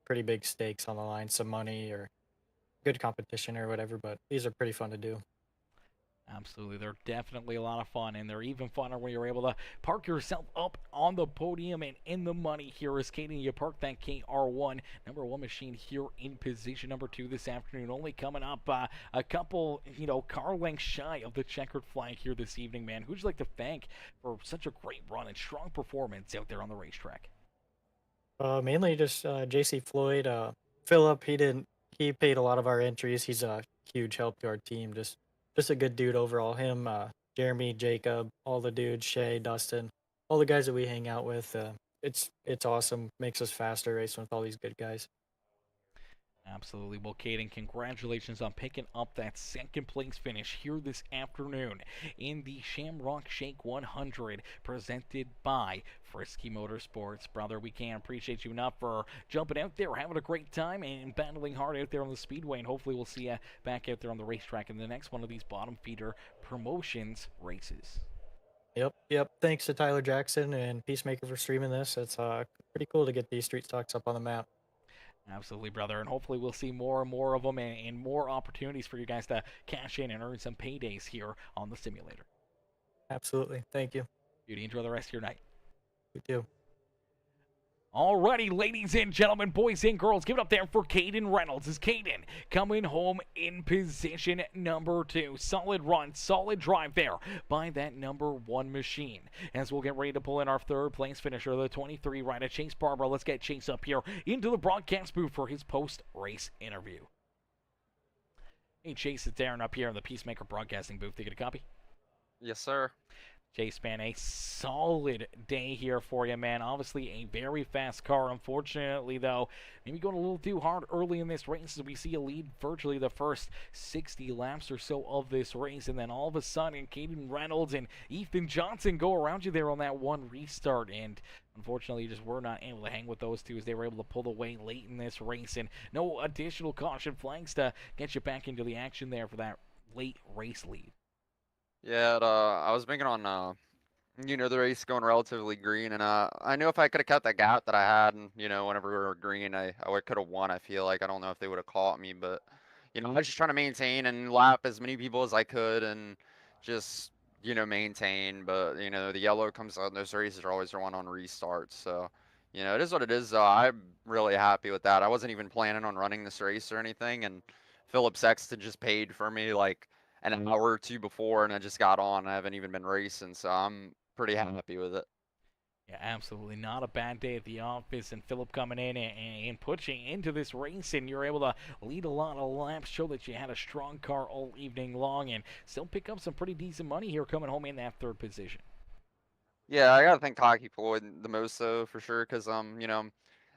pretty big stakes on the line, some money or good competition or whatever, but these are pretty fun to do. Absolutely. They're definitely a lot of fun, and they're even funner when you're able to park yourself up on the podium and in the money here as Katie, you park that KR1, number one machine here in position number 2 this afternoon. Only coming up a couple, car lengths shy of the checkered flag here this evening, man. Who'd you like to thank for such a great run and strong performance out there on the racetrack? Mainly just JC Floyd, Philip. He paid a lot of our entries. He's a huge help to our team. Just a good dude overall. Him, Jeremy, Jacob, all the dudes, Shay, Dustin, all the guys that we hang out with. It's awesome. Makes us faster racing with all these good guys. Absolutely. Well, Caden, congratulations on picking up that second place finish here this afternoon in the Shamrock Shake 100 presented by Frisky Motorsports. Brother, we can't appreciate you enough for jumping out there, having a great time, and battling hard out there on the Speedway. And hopefully we'll see you back out there on the racetrack in the next one of these bottom feeder promotions races. Yep. Thanks to Tyler Jackson and Peacemaker for streaming this. It's pretty cool to get these street stocks up on the map. Absolutely, brother. And hopefully we'll see more and more of them and more opportunities for you guys to cash in and earn some paydays here on the simulator. Absolutely. Thank you. Beauty, enjoy the rest of your night. You too. Alrighty, ladies and gentlemen, boys and girls, give it up there for Caden Reynolds. As Caden coming home in position number 2. Solid run, solid drive there by that number 1 machine. As we'll get ready to pull in our third place finisher, the 23 rider, Chase Barber. Let's get Chase up here into the broadcast booth for his post-race interview. Hey, Chase, it's Darren up here in the Peacemaker broadcasting booth. Take it a copy. Yes, sir. Chase, man, a solid day here for you, man. Obviously, a very fast car. Unfortunately, though, maybe going a little too hard early in this race as we see a lead virtually the first 60 laps or so of this race. And then all of a sudden, Caden Reynolds and Ethan Johnson go around you there on that one restart. And unfortunately, you just were not able to hang with those two as they were able to pull away late in this race. And no additional caution flags to get you back into the action there for that late race lead. Yeah, I was banking on the race going relatively green, and I knew if I could have cut that gap that I had, and whenever we were green, I could have won. I feel like I don't know if they would have caught me, but I was just trying to maintain and lap as many people as I could, and just maintain. But the yellow comes out, and those races are always run on restarts, so it is what it is. Though I'm really happy with that. I wasn't even planning on running this race or anything, and Philip Sexton just paid for me like an hour or two before, and I just got on. I haven't even been racing, so I'm pretty happy with it. Yeah, absolutely not a bad day at the office, and Philip coming in and pushing into this race, and you're able to lead a lot of laps, show that you had a strong car all evening long, and still pick up some pretty decent money here coming home in that third position. Yeah, I gotta thank Hockey Floyd the most though, for sure, because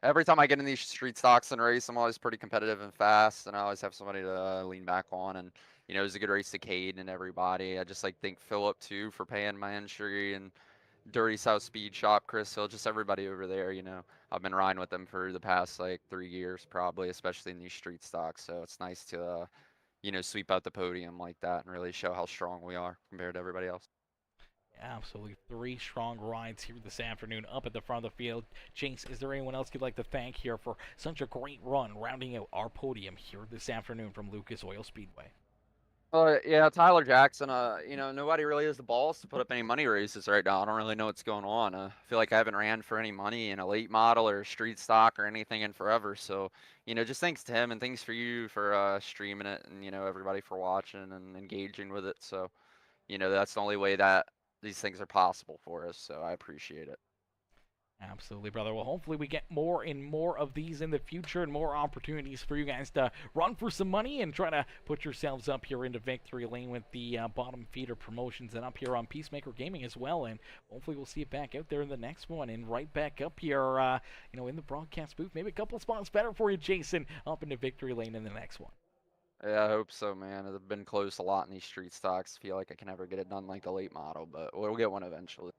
every time I get in these street stocks and race, I'm always pretty competitive and fast, and I always have somebody to lean back on. And it was a good race to Cade and everybody. I just thank Philip too for paying my entry, and Dirty South Speed Shop, Chris Hill, just everybody over there. I've been riding with them for the past 3 years probably, especially in these street stocks. So it's nice to sweep out the podium like that and really show how strong we are compared to everybody else. Absolutely. 3 strong rides here this afternoon up at the front of the field. Chase, is there anyone else you'd like to thank here for such a great run rounding out our podium here this afternoon from Lucas Oil Speedway? Yeah, Tyler Jackson. Nobody really has the balls to put up any money races right now. I don't really know what's going on. I feel like I haven't ran for any money in a late model or street stock or anything in forever. So, just thanks to him, and thanks for you for streaming it, and everybody for watching and engaging with it. So, that's the only way that these things are possible for us. So I appreciate it. Absolutely, brother. Well, hopefully we get more and more of these in the future and more opportunities for you guys to run for some money and try to put yourselves up here into victory lane with the bottom feeder promotions and up here on Peacemaker Gaming as well. And hopefully we'll see you back out there in the next one and right back up here, in the broadcast booth. Maybe a couple spots better for you, Jason, up into victory lane in the next one. Yeah, I hope so, man. I've been close a lot in these street stocks. Feel like I can never get it done like the late model, but we'll get one eventually.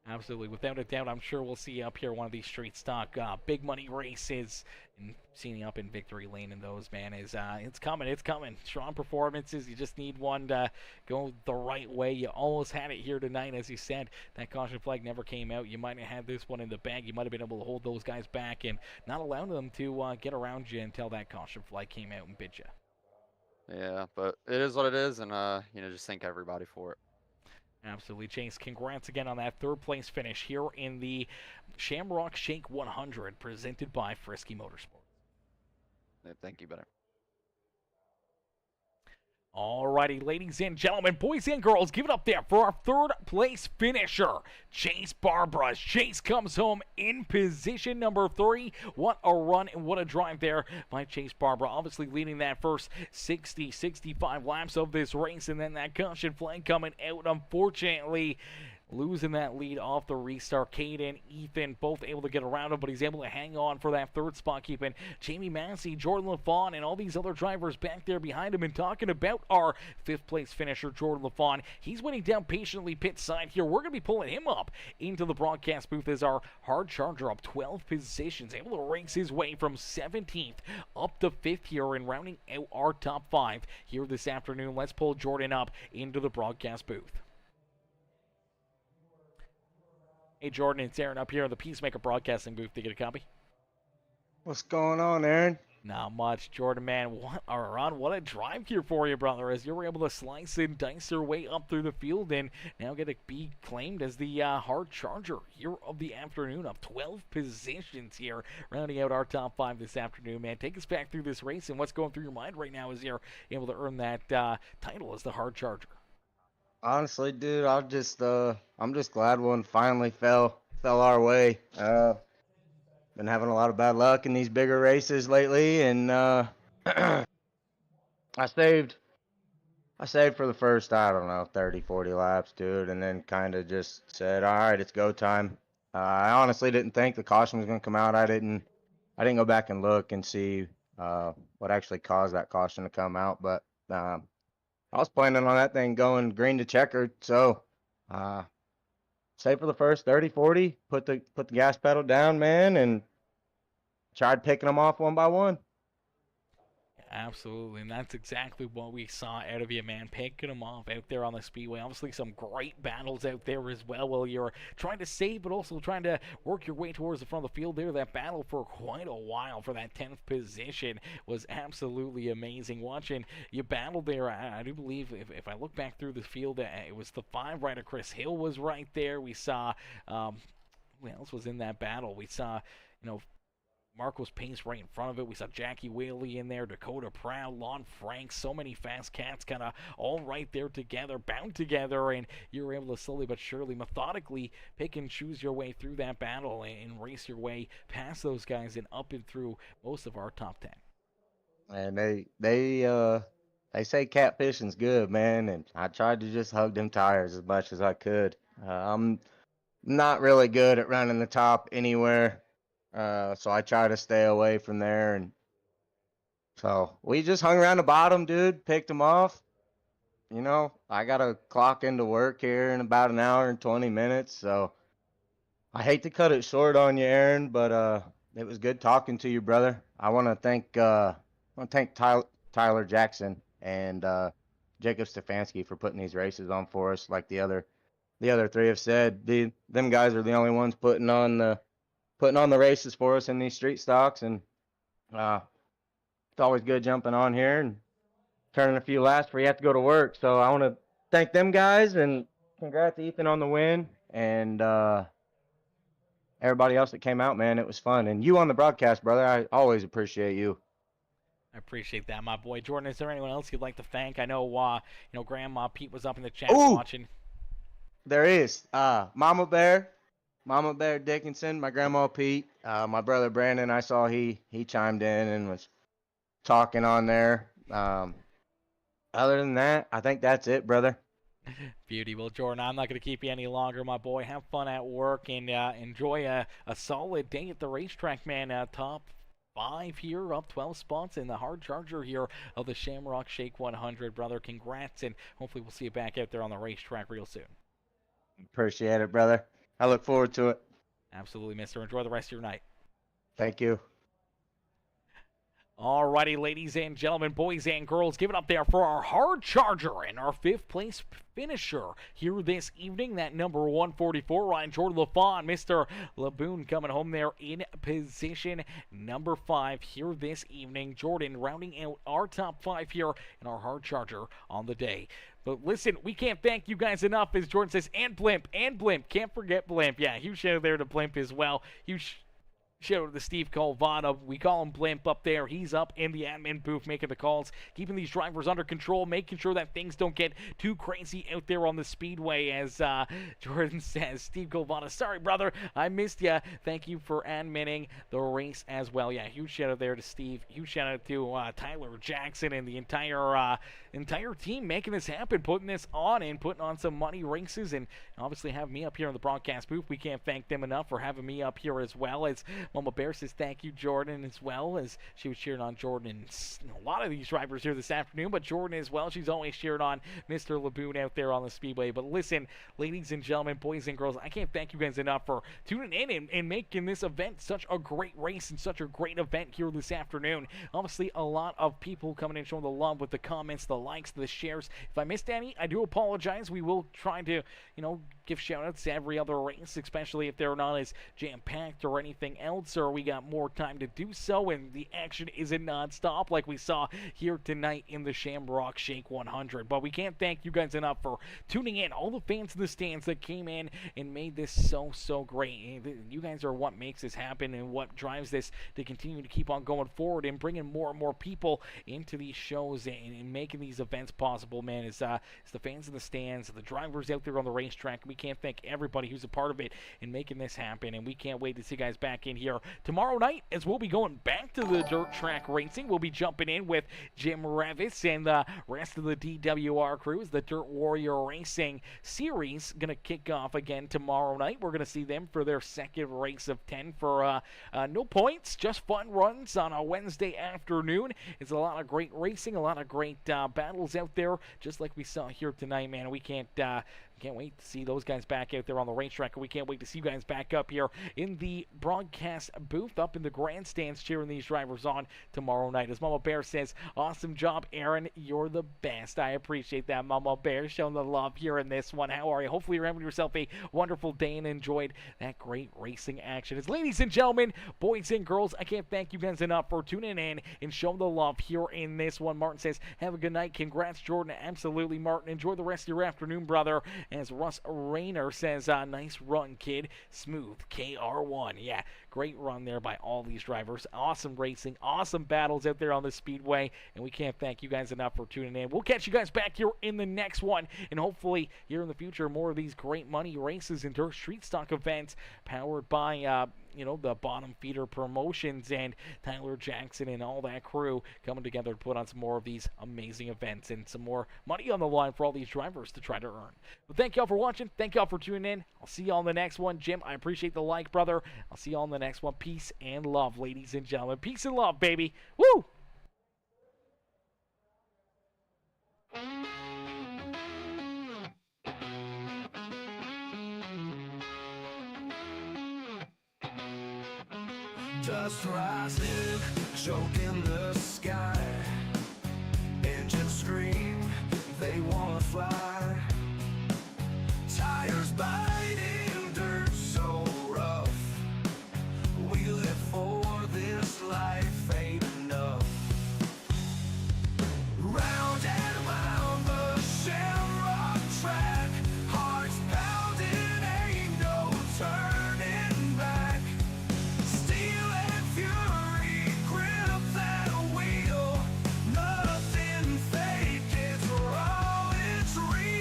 Absolutely, without a doubt, I'm sure we'll see you up here one of these street stock big money races, and seeing you up in victory lane in those, man, is it's coming, it's coming. Strong performances, you just need one to go the right way. You almost had it here tonight, as you said. That caution flag never came out. You might have had this one in the bag. You might have been able to hold those guys back and not allow them to get around you until that caution flag came out and bit you. Yeah, but it is what it is, and just thank everybody for it. Absolutely, Chase. Congrats again on that third place finish here in the Shamrock Shake 100 presented by Frisky Motorsports. Yeah, thank you, better. Alrighty, ladies and gentlemen, boys and girls, give it up there for our third place finisher, Chase Barbara. Chase comes home in position number 3. What a run and what a drive there by Chase Barbara. Obviously leading that first 60, 65 laps of this race, and then that caution flag coming out, unfortunately. Losing that lead off the restart. Caden, Ethan, both able to get around him, but he's able to hang on for that third spot, keeping Jamie Massey, Jordan LaFawn, and all these other drivers back there behind him. And talking about our 5th place finisher, Jordan LaFawn, he's waiting down patiently pit side here. We're going to be pulling him up into the broadcast booth as our hard charger up 12 positions, able to race his way from 17th up to 5th here and rounding out our top 5 here this afternoon. Let's pull Jordan up into the broadcast booth. Hey, Jordan, it's Aaron up here in the Peacemaker Broadcasting booth. To get a copy? What's going on, Aaron? Not much, Jordan, man. What a run. What a drive here for you, brother, as you were able to slice and dice your way up through the field and now get to be claimed as the hard charger here of the afternoon of 12 positions here, rounding out our top 5 this afternoon, man. Take us back through this race and what's going through your mind right now as you're able to earn that title as the hard charger. Honestly, dude, I'm just glad one finally fell our way. Been having a lot of bad luck in these bigger races lately, and I saved for the first, I don't know, 30, 40 laps, dude, and then kind of just said, all right, it's go time. I honestly didn't think the caution was going to come out. I didn't go back and look and see what actually caused that caution to come out, but I was planning on that thing going green to checkered, so save for the first 30, 40, put the gas pedal down, man, and tried picking them off one by one. Absolutely, and that's exactly what we saw out of you, man, picking them off out there on the speedway. Obviously, some great battles out there as well while you're trying to save, but also trying to work your way towards the front of the field there. That battle for quite a while for that 10th position was absolutely amazing. Watching you battle there, I do believe, if I look back through the field, it was the 5 rider, Chris Hill, was right there. We saw, who else was in that battle? We saw, Marcos Pace right in front of it. We saw Jackie Whaley in there, Dakota Proud, Lon Frank, so many fast cats kind of all right there together, bound together, and you were able to slowly but surely, methodically pick and choose your way through that battle and race your way past those guys and up and through most of our top 10. And they say catfishing's good, man, and I tried to just hug them tires as much as I could. I'm not really good at running the top anywhere. So I try to stay away from there, and so we just hung around the bottom, dude, picked them off. I got to clock into work here in about an hour and 20 minutes, so I hate to cut it short on you, Aaron, but it was good talking to you, brother. I want to thank Tyler Jackson and Jacob Stefanski for putting these races on for us. Like the other 3 have said, them guys are the only ones putting on the races for us in these street stocks, and it's always good jumping on here and turning a few laps before you have to go to work. So I want to thank them guys, and congrats to Ethan on the win, and everybody else that came out, man. It was fun, and you on the broadcast, brother. I always appreciate you. I appreciate that, my boy. Jordan, is there anyone else you'd like to thank? I know, Grandma Pete was up in the chat watching. There is Mama Bear Dickinson, my grandma Pete, my brother Brandon. I saw he chimed in and was talking on there. Other than that, I think that's it, brother. Beauty. Well, Jordan, I'm not going to keep you any longer, my boy. Have fun at work and enjoy a solid day at the racetrack, man. Top 5 here, up 12 spots in the hard charger here of the Shamrock Shake 100, brother. Congrats, and hopefully we'll see you back out there on the racetrack real soon. Appreciate it, brother. I look forward to it. Absolutely, mister. Enjoy the rest of your night. Thank you. Alrighty, ladies and gentlemen, boys and girls, give it up there for our hard charger and our 5th place finisher here this evening. That number 144, Ryan Jordan LaFawn, Mr. Laboon coming home there in position number 5 here this evening. Jordan rounding out our top 5 here in our hard charger on the day. But listen, we can't thank you guys enough, as Jordan says, and Blimp. Can't forget Blimp. Yeah, huge shout out there to Blimp as well. Huge shout out to Steve Colvada. We call him Blimp up there. He's up in the admin booth making the calls, keeping these drivers under control, making sure that things don't get too crazy out there on the speedway. As Jordan says, Steve Colvada, sorry, brother, I missed you. Thank you for adminning the race as well. Yeah, huge shout out there to Steve. Huge shout out to Tyler Jackson and the entire team making this happen, putting this on and putting on some money races, and obviously having me up here in the broadcast booth. We can't thank them enough for having me up here as well. As Mama Bear says thank you, Jordan, as well, as she was cheering on Jordan and a lot of these drivers here this afternoon, but Jordan as well. She's always cheering on Mr. Laboon out there on the speedway. But listen, ladies and gentlemen, boys and girls, I can't thank you guys enough for tuning in and making this event such a great race and such a great event here this afternoon. Obviously, a lot of people coming in showing the love with the comments, the likes, the shares. If I missed any, I do apologize. We will try to, give shout-outs to every other race, especially if they're not as jam-packed or anything else, or we got more time to do so, and the action isn't non-stop like we saw here tonight in the Shamrock Shake 100. But we can't thank you guys enough for tuning in, all the fans in the stands that came in and made this so great. You guys are what makes this happen and what drives this to continue to keep on going forward and bringing more and more people into these shows and making these events possible, man. It's the fans in the stands, the drivers out there on the racetrack. We can't thank everybody who's a part of it in making this happen, and we can't wait to see you guys back in here tomorrow night as we'll be going back to the dirt track racing. We'll be jumping in with Jim Revis and the rest of the DWR crew as the Dirt Warrior Racing Series going to kick off again tomorrow night. We're going to see them for their second race of 10 for no points, just fun runs on a Wednesday afternoon. It's a lot of great racing, a lot of great battles out there, just like we saw here tonight, man. We can't wait to see those guys back out there on the racetrack, and we can't wait to see you guys back up here in the broadcast booth, up in the grandstands, cheering these drivers on tomorrow night. As Mama Bear says, awesome job, Aaron. You're the best. I appreciate that, Mama Bear, showing the love here in this one. How are you? Hopefully you're having yourself a wonderful day and enjoyed that great racing action. As ladies and gentlemen, boys and girls, I can't thank you guys enough for tuning in and showing the love here in this one. Martin says, have a good night. Congrats, Jordan. Absolutely, Martin. Enjoy the rest of your afternoon, brother. As Russ Rayner says, nice run, kid. Smooth, KR1. Yeah, great run there by all these drivers. Awesome racing, awesome battles out there on the speedway, and we can't thank you guys enough for tuning in. We'll catch you guys back here in the next one, and hopefully here in the future, more of these great money races and dirt street stock events powered by the Bottom Feeder Promotions and Tyler Jackson and all that crew coming together to put on some more of these amazing events and some more money on the line for all these drivers to try to earn. But thank y'all for watching. Thank y'all for tuning in. I'll see y'all in the next one. Jim, I appreciate the like, brother. I'll see y'all in the next one. Peace and love, ladies and gentlemen. Peace and love, baby. Woo! Dust rising, choke in the sky. Engines scream, they wanna fly. Tires biting, dirt so rough. We live for this life, ain't enough. Round and round the Shamrock track, hearts pounding, ain't no turning back. Steel and fury grip that wheel. Nothing fake, it's raw, it's real.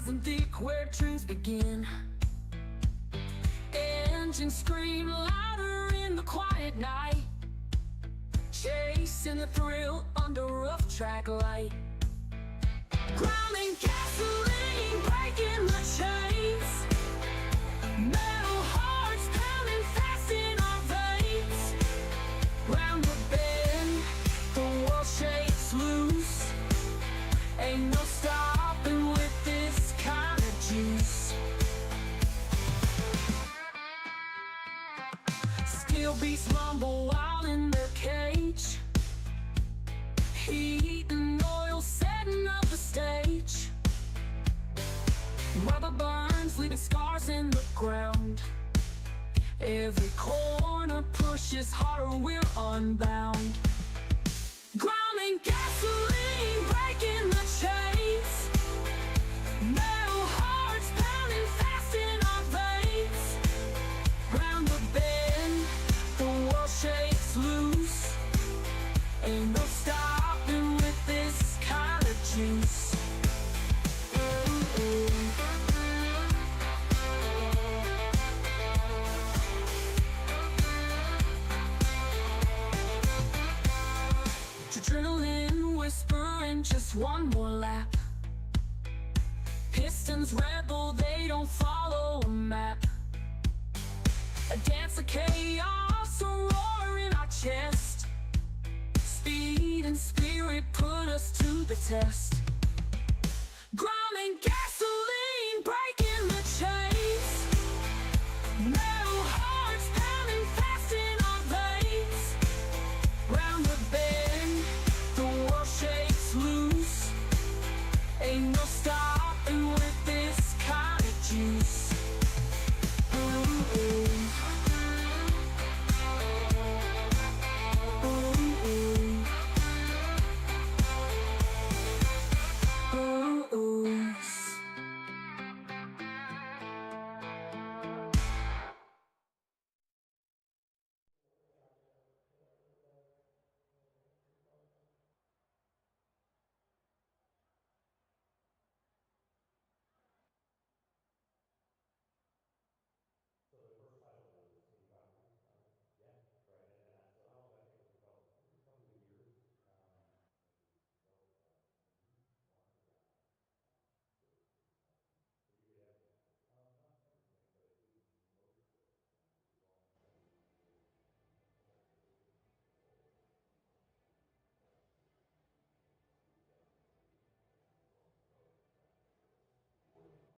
and thick where dreams begin. Engines scream louder in the quiet night, chasing the thrill under rough track light. Grinding gasoline, breaking the chains. Metal hearts pounding fast in our veins. Round the bend, the world shakes loose. Ain't no stopping with this kind of juice. Steel beasts rumble wild in their cage. Heat and oil setting up the stage. Rubber burns, leaving scars in the ground. Every corner pushes harder, we're unbound. Grinding gasoline, breaking the chains. Metal hearts pounding fast in our veins. Round the bend, the world shakes loose. Ain't no stopping with this kind of juice. Adrenaline whispering, just one more lap. Pistons rebel, they don't follow a map. A dance of chaos, a roar in our chest. Speed and spirit put us to the test. Grinding